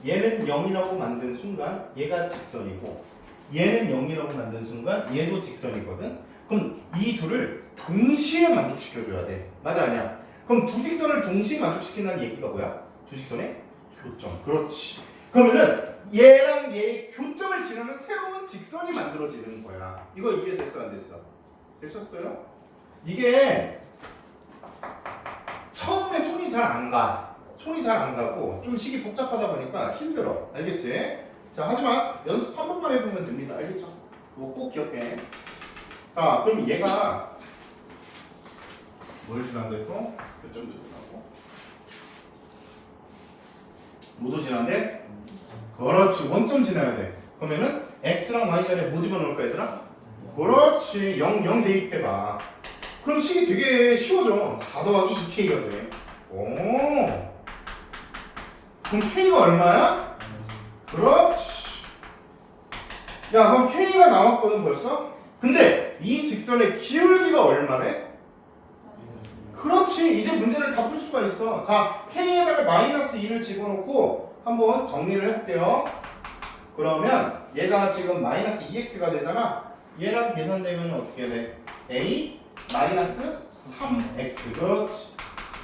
얘는 0이라고 만든 순간 얘가 직선이고 얘는 0이라고 만든 순간 얘도 직선이거든. 그럼 이 둘을 동시에 만족시켜줘야 돼. 맞아 아니야? 그럼 두 직선을 동시에 만족시킨다는 얘기가 뭐야? 두 직선의 교점. 그렇지. 그러면은 얘랑 얘의 교점을 지나는 새로운 직선이 만들어지는 거야. 이거 이해됐어 안 됐어? 되셨어요? 이게 처음에 손이 잘 안 가. 손이 잘 안 가고 좀 식이 복잡하다 보니까 힘들어. 알겠지? 자, 하지만 연습 한 번만 해보면 됩니다. 알겠죠? 이거 꼭 기억해. 자, 그럼 얘가 뭘 지난데 또? 교점도 지나고 뭐도 지난데? 그렇지. 원점 지나야 돼. 그러면은 X랑 Y 자리에 뭐 집어넣을까 얘들아? 그렇지. 0, 0 대입해봐. 그럼 식이 되게 쉬워져. 4 더하기 2K가 돼. 오. 그럼 K가 얼마야? 그렇지. 야, 그럼 K가 나왔거든 벌써? 근데 이 직선의 기울기가 얼마래? 그렇지. 이제 문제를 다 풀 수가 있어. 자, K에다가 마이너스 2를 집어넣고 한번 정리를 해볼게요. 그러면 얘가 지금 마이너스 2x가 되잖아. 얘랑 계산되면 어떻게 돼? A 마이너스 3x. 그렇지.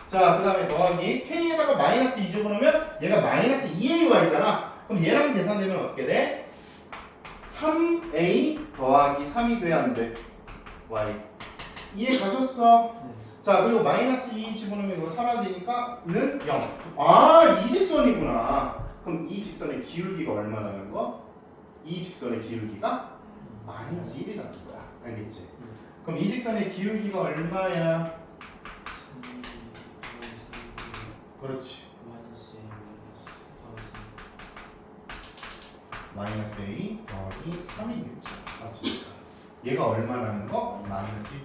자, 그 다음에 더하기 K에다가 마이너스 2 집어넣으면 얘가 마이너스 2ay잖아. 그럼 얘랑 계산되면 어떻게 돼? 3a 더하기 3이 돼야 안 돼? y. 이해 가셨어? 자, 그리고 마이너스 2 집어넣으면 이거 사라지니까 는 0. 아, 이 직선이구나. 그럼 이 직선의 기울기가 얼마라는 거? 이 직선의 기울기가 마이너스 1이라는 거야. 알겠지? 그럼 이 직선의 기울기가 얼마야? 그렇지. 마이너스 A 더하기 3이겠죠. 맞습니다. 얘가 얼마라는 거? 마이너스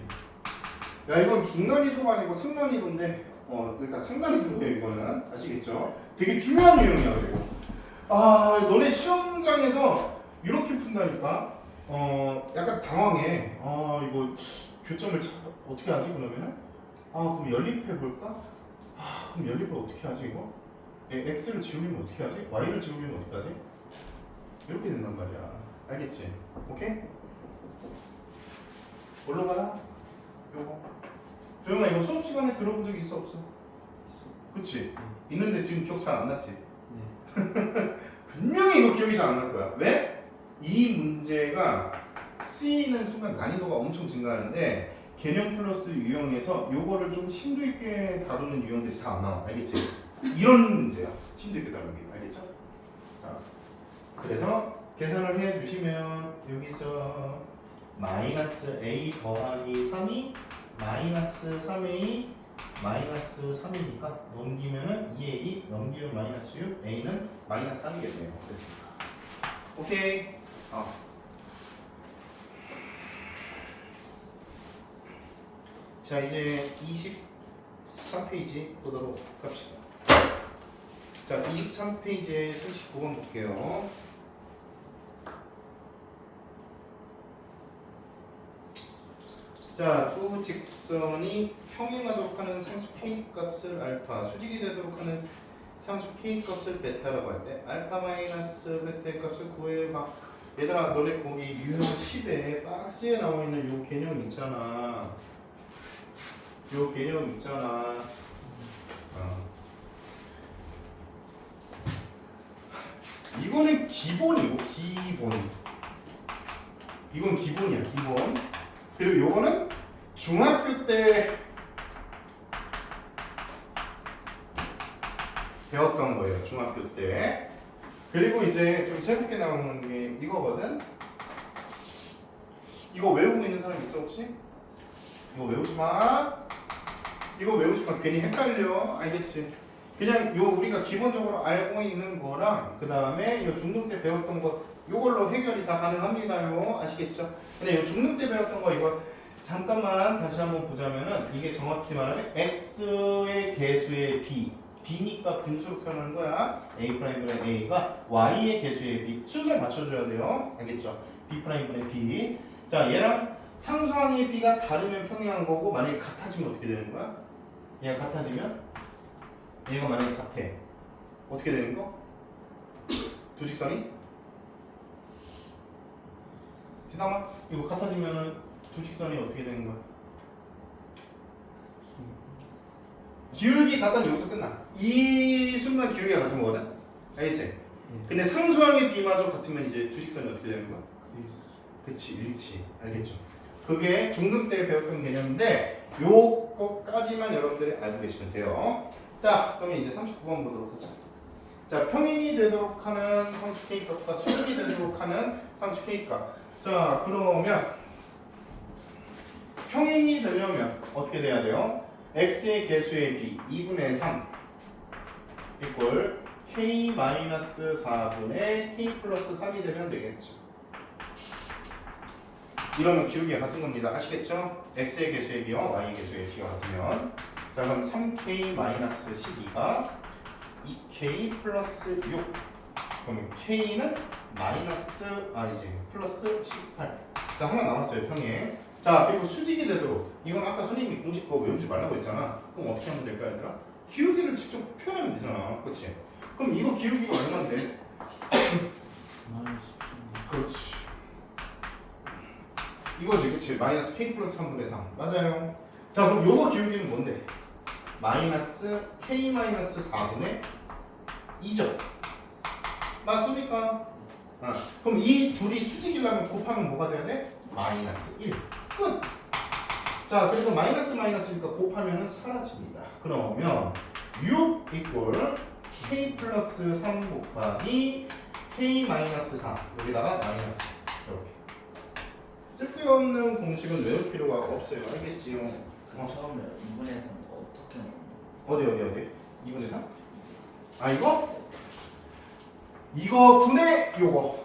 1. 야 이건 중난이도가 아니고 상난이도인데 일단 상난이도예요 이거는. 아시겠죠? 되게 중요한 유형이야. 그리고 너네 시험장에서 이렇게 푼다니까 약간 당황해. 이거 교점을 어떻게 하지 그러면은? 그럼 연립해 볼까? 그럼 연립을 어떻게 하지 이거? x를 지우면 어떻게 하지? y를 지우면 어떻게 하지? 이렇게 된단 말이야. 알겠지? 오케이? 뭘로 가나? 요거. 조영아 이거 수업 시간에 들어본 적 있어 없어? 그치? 있는데 지금 기억 잘 안 났지? 네. 분명히 이거 기억이 잘 안 날 거야. 왜? 이 문제가 쓰이는 순간 난이도가 엄청 증가하는데 개념 플러스 유형에서 요거를 좀 심도 있게 다루는 유형들이 잘 안 나와. 알겠지? 이런 문제야. 심도 있게 다루는 게. 알겠죠? 자, 그래서 계산을 해 주시면 여기서 마이너스 a 더하기 3이 마이너스 3a 마이너스 3이니까 넘기면은 2a 넘기면 마이너스 6 a는 마이너스 3이겠네요. 됐습니다. 오케이. 자 이제 23페이지 보도록 합시다. 자 23페이지에 39번 볼게요. 자, 두 직선이 평행하도록 하는 상수 k 값을 알파, 수직이 되도록 하는 상수 k 값을 베타라고 할 때 알파 마이너스 베타의 값을 구해봐. 얘들아, 너네 거기 유형 10에 박스에 나와 있는 요 개념 있잖아. 요 개념 있잖아. 이거는 기본이고 기본. 이건 기본이야, 기본. 그리고 요거는 중학교 때 배웠던 거예요. 중학교 때. 그리고 이제 좀 새롭게 나오는 게 이거거든. 이거 외우고 있는 사람 있어 혹시? 이거 외우지 마. 이거 외우지 마. 괜히 헷갈려. 알겠지? 그냥 요 우리가 기본적으로 알고 있는 거랑 그 다음에 요 중등 때 배웠던 거 요걸로 해결이 다 가능합니다요. 아시겠죠? 근데 요 중등 때 배웠던 거 이거 잠깐만 다시 한번 보자면은 이게 정확히 말하면 x의 개수의 b b니까 분수로 표현하는 거야. a'분의 a가 y의 개수의 b 순서 맞춰줘야 돼요. 알겠죠? b'분의 b. 자 얘랑 상수항의 b가 다르면 평행한 거고 만약에 같아지면 어떻게 되는 거야? 얘가 같아지면 얘가 만약에 같아 어떻게 되는 거? 두 직선이? 지나마 이거 같아지면은 두 직선이 어떻게 되는 거야? 기울기 같다는 여기서 끝나. 이 순간 기울기가 같은 거거든. 알겠지? 근데 상수항의 b마저 같으면 이제 두 직선이 어떻게 되는 거야? 그치, 일치. 알겠죠? 그게 중등 때 배웠던 개념인데 요거까지만 여러분들이 알고 계시면 돼요. 자, 그러면 이제 39번 보도록 하자. 자, 평행이 되도록 하는 상수 k 값과 수직이 되도록 하는 상수 k 값. 자, 그러면 평행이 되려면 어떻게 돼야 돼요? x의 개수의 b 2분의 3 이꼴 k-4분의 k 플러스 3이 되면 되겠죠. 이러면 기울기가 같은 겁니다. 아시겠죠? x의 개수의 b와 y의 개수의 b가 같으면 자 그럼 3k-12가 2k 플러스 6 그러면 k는 마이너스 플러스 18. 자 하나 남았어요. 평행. 자 그리고 수직이 되도록 이건 아까 선생님이 공식 거 외우지 말라고 했잖아. 그럼 어떻게 하면 될까 얘들아? 기울기를 직접 표현하면 되잖아. 그렇지? 그럼 이거 기울기가 얼마인데? 그렇지. 이거지 그치? 마이너스 k 플러스 3분의 3 맞아요. 자 그럼 요거 기울기는 뭔데? 마이너스 k 마이너스 4분의 2죠. 맞습니까? 그럼 이 둘이 수직이려면 곱하면 뭐가 돼야 돼? 마이너스 1 끝! 자 그래서 마이너스니까 곱하면 사라집니다. 그러면 6 이꼴 k 플러스 3 곱하기 k 마이너스 4 여기다가 마이너스 이렇게 쓸데없는 공식은 외울 필요가 없어요. 알겠지요? 그럼 처음에 2분의 3 어떻게 넣는 어디 2분의 3? 이거? 이거 분의 요거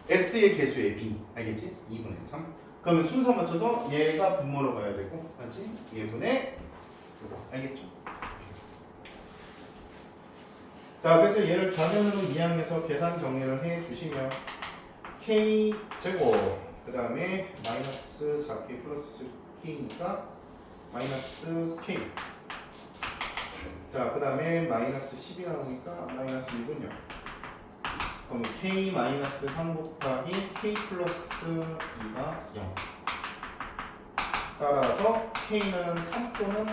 x의 개수의 b. 알겠지? 2분의 3. 그러면 순서 맞춰서 얘가 분모로 가야 되고, 맞지? 얘분의 이거. 알겠죠? 자, 그래서 얘를 좌변으로 이항해서 계산 정리를 해 주시면 k 제곱 그 다음에 마이너스 4k 플러스 k니까 마이너스 k. 자, 그 다음에 마이너스 10이 나오니까 마이너스 6은요. 그럼 k 마이너스 3 곱하기 k 플러스 2가 0. 따라서 k는 3 또는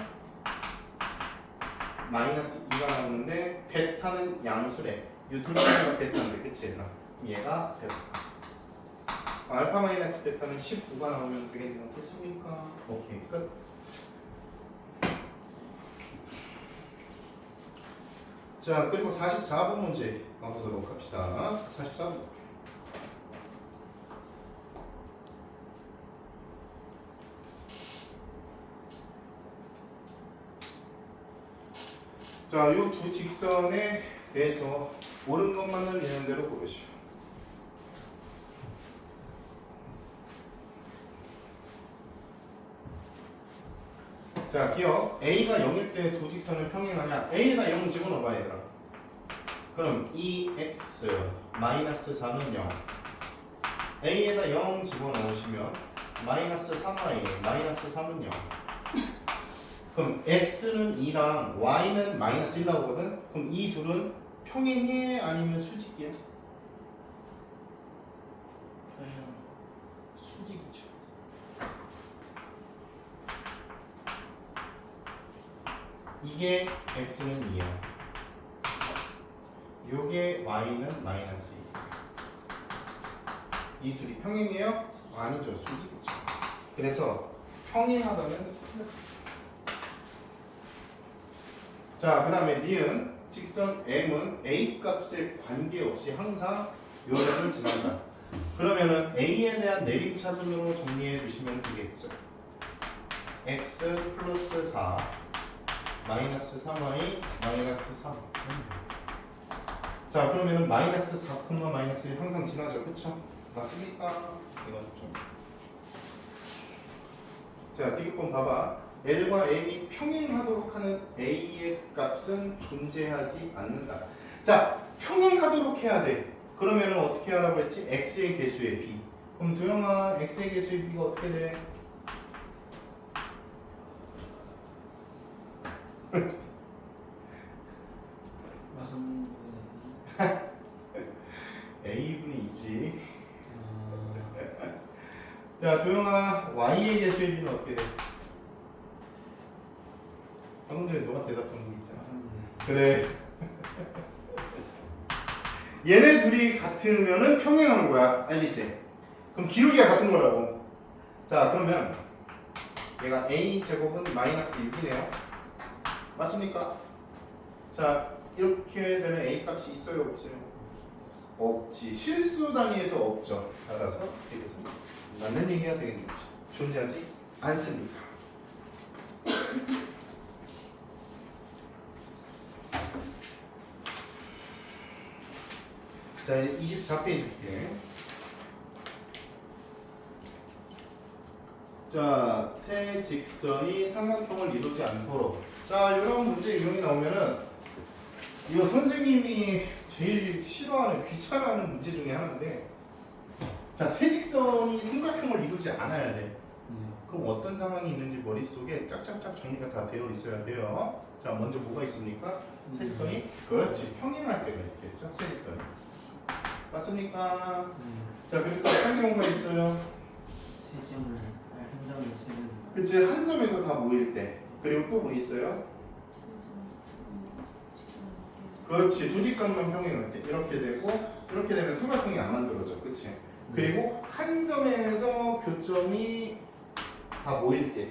마이너스 2가 나오는데 베타는 양수래. 이 둘 중에가 베타인데, 그치 얘들아? 얘가 베타. 알파 마이너스 베타는 19가 나오면 되겠네요. 됐습니까? 오케이, 끝. 자, 그리고 44번 문제 가보도록 합시다. 44번. 자, 이 두 직선에 대해서 옳은 것만을 있는 대로 고르시오. 자, 기억. A가 0일 때 두 직선을 평행하냐? A에다 0을 집어넣어봐, 얘들아. 그럼 2x 마이너스 4는 0. A에다 0 집어넣으시면 마이너스 3y 마이너스 3은 0. 그럼 x는 2랑 y는 마이너스 1 나오거든? 그럼 이 둘은 평행해? 아니면 수직이야? 평행. 수직이죠. 이게 x는 2야. 요게 y는 마이너스 2. 이 둘이 평행해요? 아니죠. 수직이죠. 그래서 평행하다면 틀렸습니다. 자, 그 다음에 니은 직선 m은 a 값에 관계없이 항상 요점을 지난다. 그러면은 a에 대한 내림차순으로 정리해 주시면 되겠죠. x 플러스 4 마이너스 3y 마이너스 3. 자, 그러면은 마이너스 4, 마이너스 1 항상 지나죠. 그쵸? 맞습니까? 이건 좀. 자, 디귿번 봐봐. L과 M이 평행하도록 하는 A의 값은 존재하지 않는다. 자, 평행하도록 해야 돼. 그러면은 어떻게 하라고 했지? X의 개수의 B. 그럼 도영아, X의 개수의 B가 어떻게 돼? A분의 2지. 자, 도영아, Y의 개수의 B는 어떻게 돼? 방금 전에 너가 대답한 거 있잖아. 그래. 얘네 둘이 같으면은 평행하는 거야. 알겠지? 그럼 기울기가 같은 거라고. 자, 그러면 얘가 a 제곱은 마이너스 6이네요. 맞습니까? 자, 이렇게 되면 a 값이 있어요, 없어요? 없지. 실수 단위에서 없죠. 따라서 되겠습니다. 맞는 얘기가 되겠죠. 존재하지 않습니다. 자, 이제 24페이지 볼게요. 자, 세 직선이 삼각형을 이루지 않도록. 자, 이런 문제 유형이 나오면은 이거 선생님이 제일 싫어하는 귀찮아하는 문제 중에 하나인데, 자, 세 직선이 삼각형을 이루지 않아야 돼. 그럼 어떤 상황이 있는지 머릿속에 짝짝짝 정리가 다 되어 있어야 돼요. 자, 먼저 뭐가 있습니까? 세 직선이 그렇지 평행할 때가 있겠죠. 세 직선이 맞습니까? 자, 그러니까 어떤 경우가 있어요? 세 점을 한 점을 세는. 그치, 한 점에서 다 모일 때. 그리고 또 뭐 있어요? 그렇지, 두 직선만 평행할 때 이렇게 되고 이렇게 되면 삼각형이 안 만들어져. 그치? 그리고 한 점에서 교점이 다 모일 때.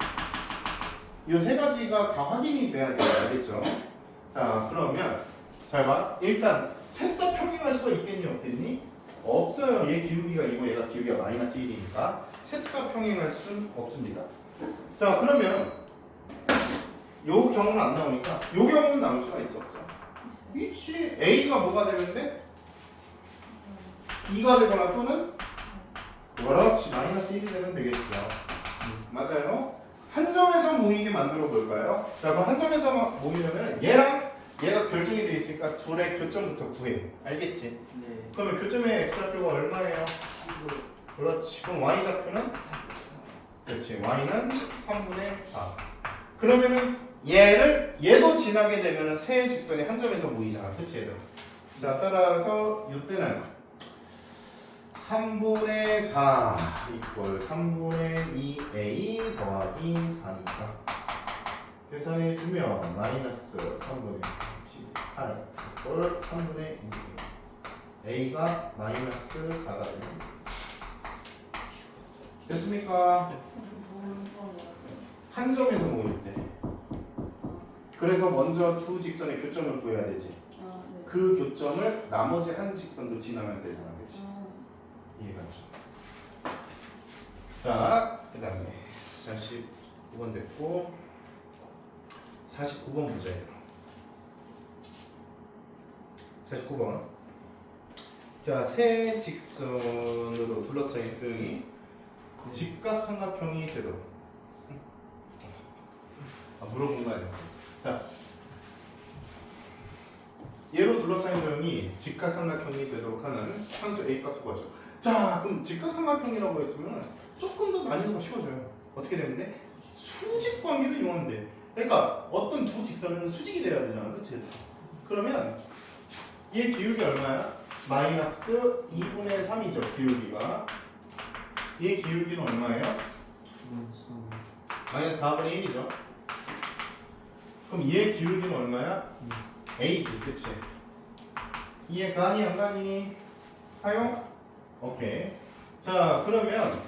이 세 가지가 다 확인이 돼야 돼요. 알겠죠? 자, 그러면 잘 봐. 일단 셋 다 평행할 수가 있겠니 없겠니? 없어요. 얘 기울기가 2고 얘가 기울기가 마이너스 1이니까 셋 다 평행할 수는 없습니다. 자, 그러면 요 경우는 안 나오니까 요 경우는 나올 수가 있어 없어? 있지. A가 뭐가 되는데? 2가 되거나 또는 그렇지 마이너스 1이 되면 되겠죠. 맞아요. 한 점에서 모이게 만들어 볼까요? 자, 그럼 한 점에서 모이려면 얘랑 얘가 결정이 돼 있으니까 둘의 교점부터 구해. 알겠지? 네. 그러면 교점의 x좌표가 얼마예요? 그렇지. 그럼 y좌표는? 그렇지. y는 3분의 4. 그러면은 얘도 지나게 되면은 세 직선이 한 점에서 모이잖아. 그치 얘들? 자, 따라서 이때는 3분의 4 이꼴 3분의 2a 더하기 4니까 계산해주면 마이너스 3분의 8 이꼴 3분의 2a a가 마이너스 4가 됩니다. 됐습니까? 한 점에서 모일 때 그래서 먼저 두 직선의 교점을 구해야 되지. 그 교점을 나머지 한 직선도 지나면 되잖아. 그치? 이해가 죠. 자, 그 다음에 49번 됐고 49번 보자. 49번. 자, 세 직선으로 둘러싸인 표형이 직각삼각형이 되도록. 물어본 거 아니었어. 자, 얘로 둘러싸인 표형이 직각삼각형이 되도록 하는 함수 a 값을 구하죠. 자, 그럼 직각삼각형이라고 했으면 조금 더 난이도가 쉬워져요. 어떻게 되는데? 수직 관계를 이용하면 돼. 그러니까 어떤 두 직선은 수직이 돼야 되잖아. 그치? 그러면 얘 기울기 얼마야? 마이너스 2분의 3이죠. 기울기가. 얘 기울기는 얼마예요? 마이너스 4분의 1이죠. 그럼 얘 기울기는 얼마야? a지. 그치? 이해 가니 안 가니? 하요? 오케이. 자, 그러면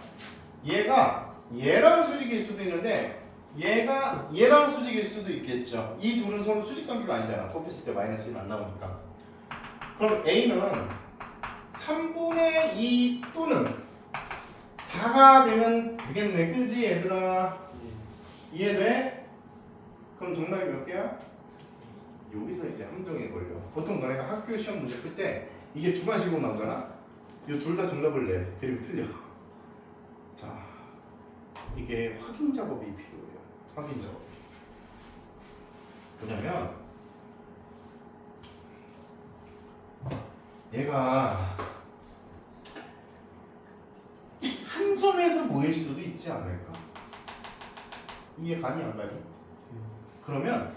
얘가 얘랑 수직일 수도 있는데 얘가 얘랑 수직일 수도 있겠죠. 이 둘은 서로 수직 관계가 아니잖아. 곱했을 때 마이너스 1 안 나오니까. 그럼 a는 3분의 2 또는 4가 되면 되겠네. 그지 얘들아? 이해돼? 그럼 정답이 몇 개야? 여기서 이제 함정에 걸려. 보통 너네가 학교 시험 문제 풀 때 이게 주관식으로 나오잖아? 이 둘 다 정답을 내. 그리고 틀려. 자, 이게 확인 작업이 필요해요. 확인 작업. 왜냐면 얘가 한 점에서 모일 수도 있지 않을까? 이해 가니 안 가니? 그러면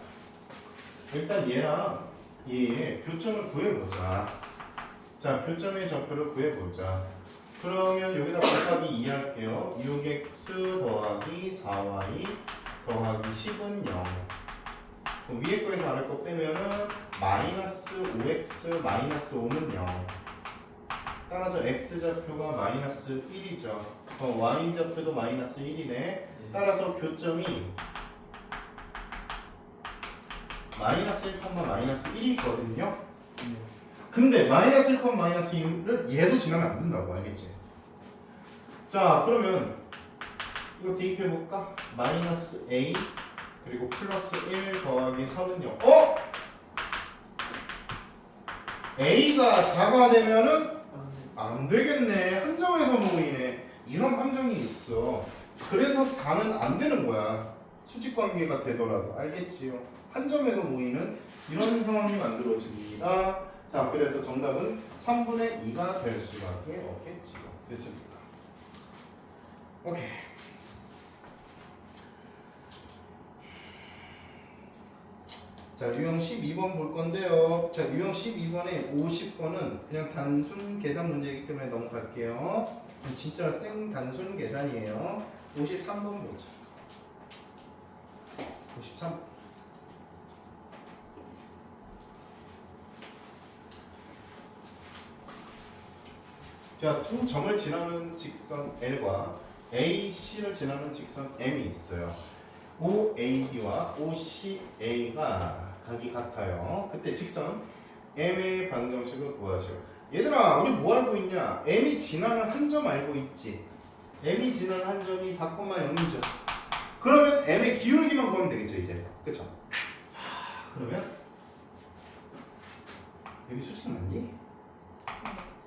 일단 얘랑 얘의 교점을 구해보자. 자, 교점의 좌표를 구해보자. 그러면 여기다 곱하기 2 할게요. 6x 더하기 4y 더하기 10은 0. 그럼 위에 거에서 아래 거 빼면은 마이너스 5x 마이너스 5는 0. 따라서 x좌표가 마이너스 1이죠. y좌표도 마이너스 1이네. 따라서 교점이 마이너스 1, 마이너스 1이거든요. 근데 마이너스 1, 마이너스 1을 얘도 지나면 안 된다고. 알겠지? 자, 그러면 이거 대입해볼까? 마이너스 a 그리고 플러스 1 더하기 3은 0. a가 4가 되면은 안 되겠네. 한 점에서 모이네. 이런 함정이 있어. 그래서 4는 안 되는 거야. 수직 관계가 되더라도. 알겠지요? 한 점에서 모이는 이런 상황이 만들어집니다. 자, 그래서 정답은 3분의 2가 될 수밖에 없겠지요. 됐습니까? 오케이. 자, 유형 12번 볼 건데요. 자, 유형 12번에 50번은 그냥 단순 계산 문제이기 때문에 넘어갈게요. 진짜 생 단순 계산이에요. 53번 보자. 53. 자, 두 점을 지나는 직선 L과 AC를 지나는 직선 M이 있어요. OAB와 OCA가 각이 같아요. 그때 직선 M의 방정식을 구하죠. 얘들아, 우리 뭐 알고 있냐? M이 지나는 한 점 알고 있지? M이 지나는 한 점이 4,0이죠. 그러면 M의 기울기만 구하면 되겠죠, 이제. 그쵸? 자, 그러면 여기 수직 맞니?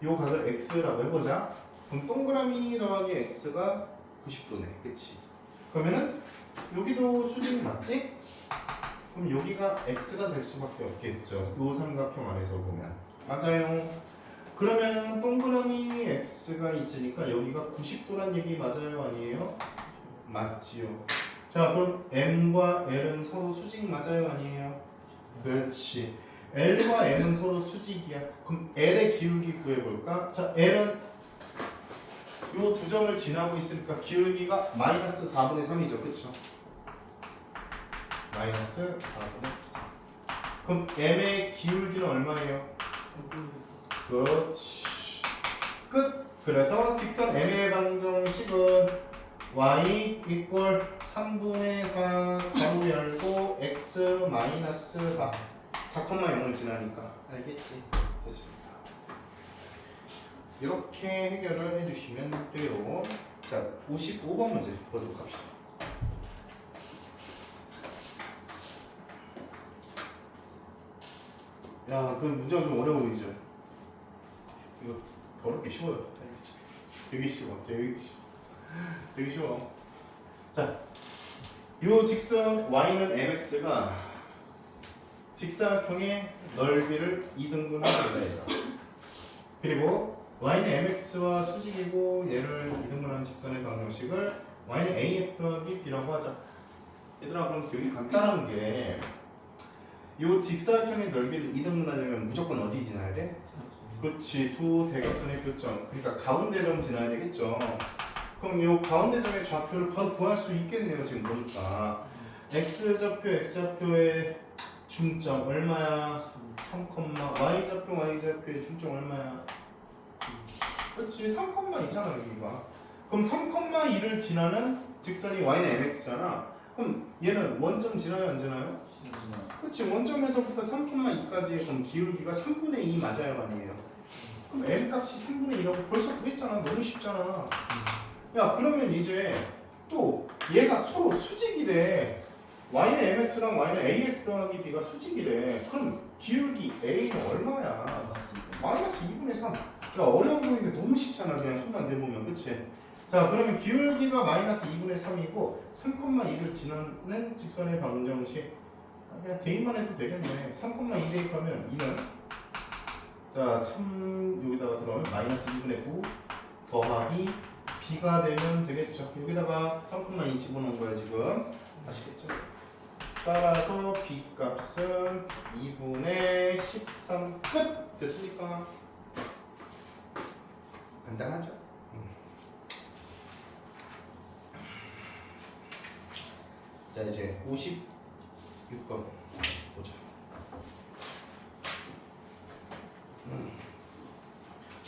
요 각을 x라고 해보자. 그럼 동그라미 더하기 x가 90도네, 그치? 그러면은 여기도 수직 맞지? 그럼 여기가 x가 될 수밖에 없겠죠. 요 삼각형 안에서 보면 맞아요. 그러면 동그라미 x가 있으니까 여기가 90도란 얘기 맞아요, 아니에요? 맞지요. 자, 그럼 m과 l은 서로 수직 맞아요, 아니에요? 그렇지. L과 M은 서로 수직이야. 그럼 L의 기울기 구해볼까? 자, L은 요 두 점을 지나고 있으니까 기울기가 마이너스 4분의 3이죠. 그쵸? 마이너스 4분의 3. 그럼 M의 기울기는 얼마예요? 그렇지. 끝. 그래서 직선 M의 방정식은 y 이꼴 3분의 4 가로 열고 x 마이너스 4 4,0을 지나니까 알겠지? 됐습니다. 이렇게 해결을 해주시면 돼요. 자, 55번 문제 보도록 합시다. 야, 그 문제가 좀 어려워 보이죠? 이거 더럽게 쉬워요. 알겠지? 되게 쉬워. 되게 쉬워. 되게 쉬워. 자, 요 직선 y는 mx가 직사각형의 넓이를 2등분하는 거다. 그리고 y는 mx와 수직이고 얘를 2등분하는 직선의 방정식을 y는 ax 더하기 b라고 하자. 얘들아, 그럼 되게 간단한 게 요 직사각형의 넓이를 2등분하려면 무조건 어디 지나야 돼? 그렇지, 두 대각선의 교점. 그러니까 가운데 점 지나야 되겠죠. 그럼 요 가운데 점의 좌표를 바로 구할 수 있겠네요. 지금 보니까 x좌표 x좌표의 중점 얼마야? 3, y좌표의 중점 얼마야? 그렇지, 3,2잖아 여기가. 그럼 3,2를 지나는 직선이 y는 mx잖아. 그럼 얘는 원점 지나요, 안 지나요? 그렇지, 원점에서부터 3,2까지 그럼 기울기가 3분의 2 맞아요, 아니에요? 그럼 m 값이 3분의 2라고 벌써 구했잖아. 너무 쉽잖아. 야, 그러면 이제 또 얘가 서로 수직이래. y는 mx랑 y는 ax 더하기 b가 수직이래. 그럼 기울기 a는 얼마야? 마이너스 2분의 3. 야, 어려워 보이는데 너무 쉽잖아. 그냥 손만 대보면. 그치? 자, 그러면 기울기가 마이너스 2분의 3이고 3,2를 지나는 직선의 방정식. 그냥 대입만 해도 되겠네. 3,2 대입하면 2는 자, 3 여기다가 들어가면 마이너스 2분의 9 더하기 b가 되면 되겠죠. 여기다가 3,2 집어넣은 거야 지금. 아시겠죠? 따라서 b 값은 2분의 13 끝! 됐습니까? 간단하죠? 자, 이제 56번 보자.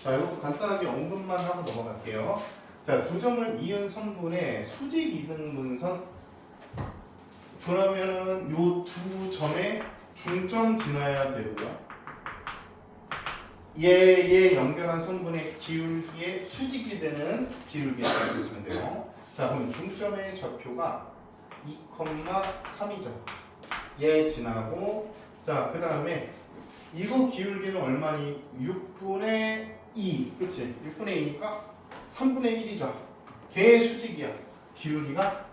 자, 이것도 간단하게 언급만 하고 넘어갈게요. 자, 두 점을 이은 선분의 수직 2등분선. 그러면은 요 두 점의 중점 지나야 되고요. 얘 연결한 선분의 기울기의 수직이 되는 기울기를 알고 있으면 돼요. 자, 그럼 중점의 좌표가 2,3이죠. 얘 지나고, 자, 그 다음에 이거 기울기는 얼마니? 6분의 2, 그치? 6분의 2니까 3분의 1이죠. 걔 수직이야. 기울기가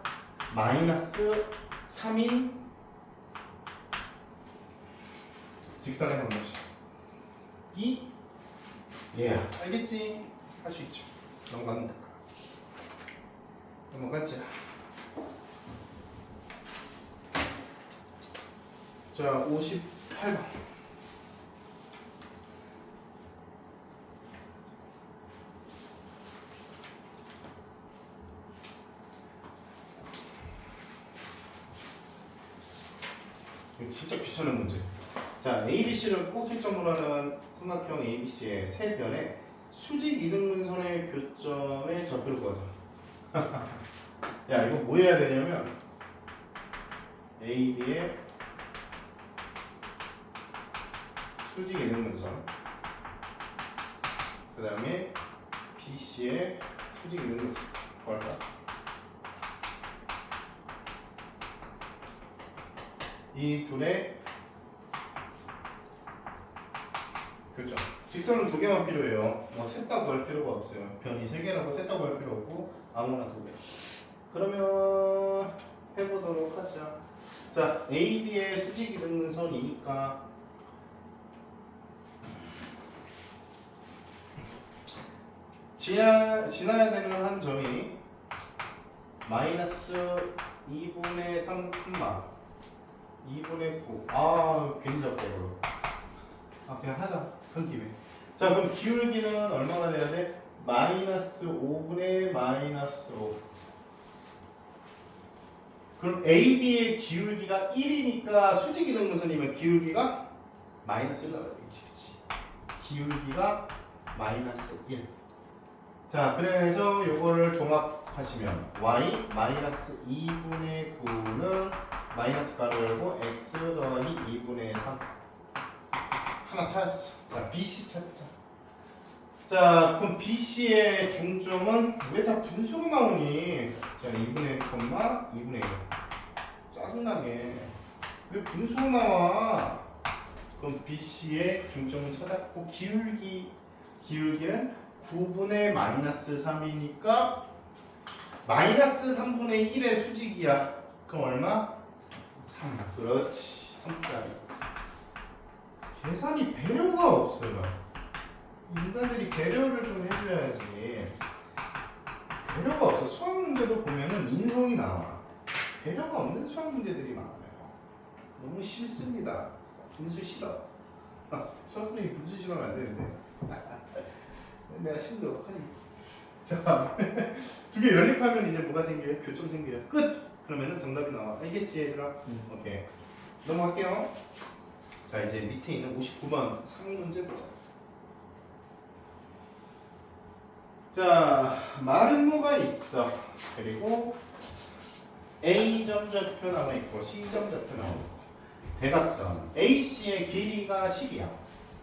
마이너스 3인 직선의 방정식. 얘야. 알겠지? 할 수 있죠. 넘어간다. 넘어가자. 자, 58번. 이거 진짜 귀찮은 문제. 자, ABC를 꼭지점으로 하는 삼각형 ABC의 세 변에 수직 이등분선의 교점의 좌표를 구하자. 야, 이거 뭐 해야 되냐면 AB의 수직 이등분선, 그 다음에 BC의 수직 이등분선 구할까? 이 둘의 교점. 직선은 두 개만 필요해요. 뭐 셋 다 구할 필요가 없어요. 변이 세 개라고 셋 다 구할 필요 없고 아무나 두 개. 그러면 해보도록 하자. 자, AB의 수직 이등분선이니까 지나야 되는 한 점이 마이너스 2분의 3, 2분의 9. 아, 괜히 잡고 그러. 그냥 하자. 한 김에. 자, 그럼 기울기는 얼마나 돼야 돼? 마이너스 5분의 마이너스 5. 그럼 AB의 기울기가 1이니까 수직 이등분선이면 기울기가 마이너스 1 나와야 되겠지, 그치? 기울기가 마이너스 1. 자, 그래서 요거를 종합하시면 y 마이너스 2분의 9는 마이너스 가로 열고 x 더하기 2분의 3 하나 찾았어. 자, BC 찾자. 자, 그럼 BC의 중점은 왜 다 분수로 나오니? 자, 2분의 1, 2분의 1. 짜증나게. 왜 분수로 나와? 그럼 BC의 중점은 찾았고 기울기는 9분의 마이너스 3이니까 마이너스 3분의 1의 수직이야. 그럼 얼마? 3. 그렇지. 3짜리. 계산이 배려가 없어요. 인간들이 배려를 좀 해줘야지. 배려가 없어. 수학 문제도 보면은 인성이 나와. 배려가 없는 수학 문제들이 많아요. 너무 싫습니다. 분수 싫어. 수학 선생님이 분수 싫어하면 안 되는데. 내가 싫은데 어떡하니? 자, 두 개 연립하면 이제 뭐가 생겨요? 교점 생겨요. 끝! 그러면은 정답이 나와. 알겠지 얘들아? 오케이. 넘어갈게요. 자, 이제 밑에 있는 59번 상위 문제 보자. 자, 마름모가 있어. 그리고 A점 좌표 나와 있고 C점 좌표 나와 있고 대각선 AC의 길이가 10이야.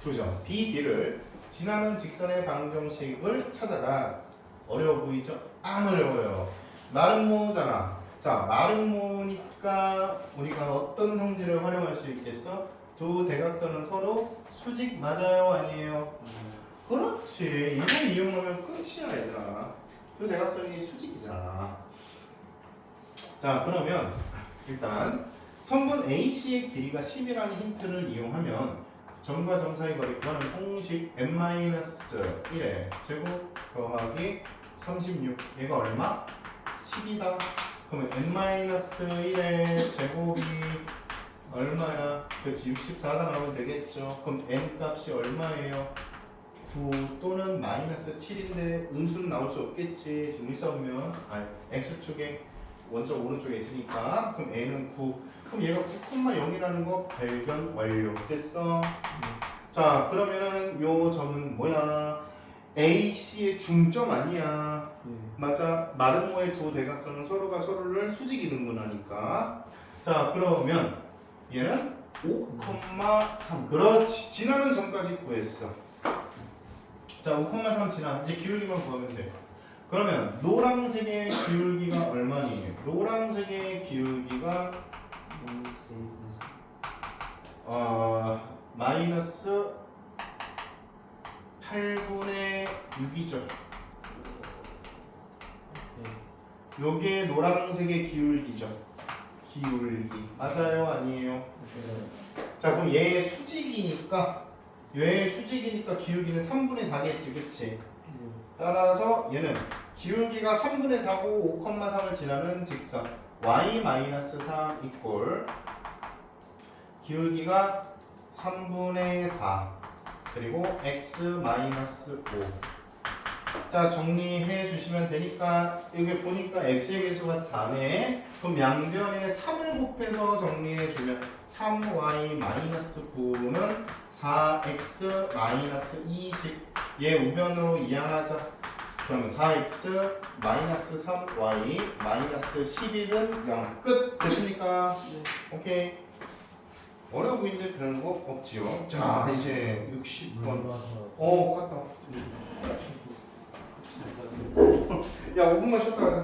두 점 BD를 지나는 직선의 방정식을 찾아라. 어려워 보이죠? 안 어려워요. 마름모잖아. 자, 마름모니까 우리가 어떤 성질을 활용할 수 있겠어? 두 대각선은 서로 수직 맞아요? 아니에요? 그렇지. 이걸 이용하면 끝이야 얘들아. 두 대각선이 수직이잖아. 자, 그러면 일단 선분 AC의 길이가 10이라는 힌트를 이용하면 점과 점 사이 거리 구하는 공식 n-1의 제곱 더하기 36. 얘가 얼마? 10이다. 그러면 n-1의 제곱이 얼마야? 그렇지, 64가 나오면 되겠죠. 그럼 n 값이 얼마예요? 9 또는 마이너스 7인데 음수는 나올 수 없겠지. 지금 일사오면 x축에 원점 오른쪽에 있으니까. 그럼 n은 9. 그럼 얘가 9,0이라는 거 발견 완료. 됐어? 자, 그러면은 요 점은 뭐야? AC의 중점 아니야. 맞아. 마름모의 두 대각선은 서로가 서로를 수직 이등분하니까. 자, 그러면 얘는 5,3. 그렇지. 지나는 점까지 구했어. 자, 5,3 지나. 이제 기울기만 구하면 돼. 그러면 노란색의 기울기가 얼마니? 노란색의 기울기가 마이너스 8분의 6이죠. 요게 노란색의 기울기죠. 기울기 맞아요? 아니에요? 자, 그럼 얘 수직이니까 기울기는 3분의 4겠지, 그치? 따라서 얘는 기울기가 3분의 4고 5,3을 지나는 직선 y-3 이꼴 기울기가 3분의 4 그리고 x-5. 자, 정리해 주시면 되니까 여기 보니까 x의 개수가 4네. 그럼 양변에 3을 곱해서 정리해 주면 3y-9는 4x-20. 얘 우변으로 이항하자. 그러면 4x-3y-11은 0. 끝! 됐습니까? 네. 오케이. 어려워 보이는데 그런 거 없지요. 자, 이제 60번. 갔다 와. 야, 5분만 쉬었다 가자.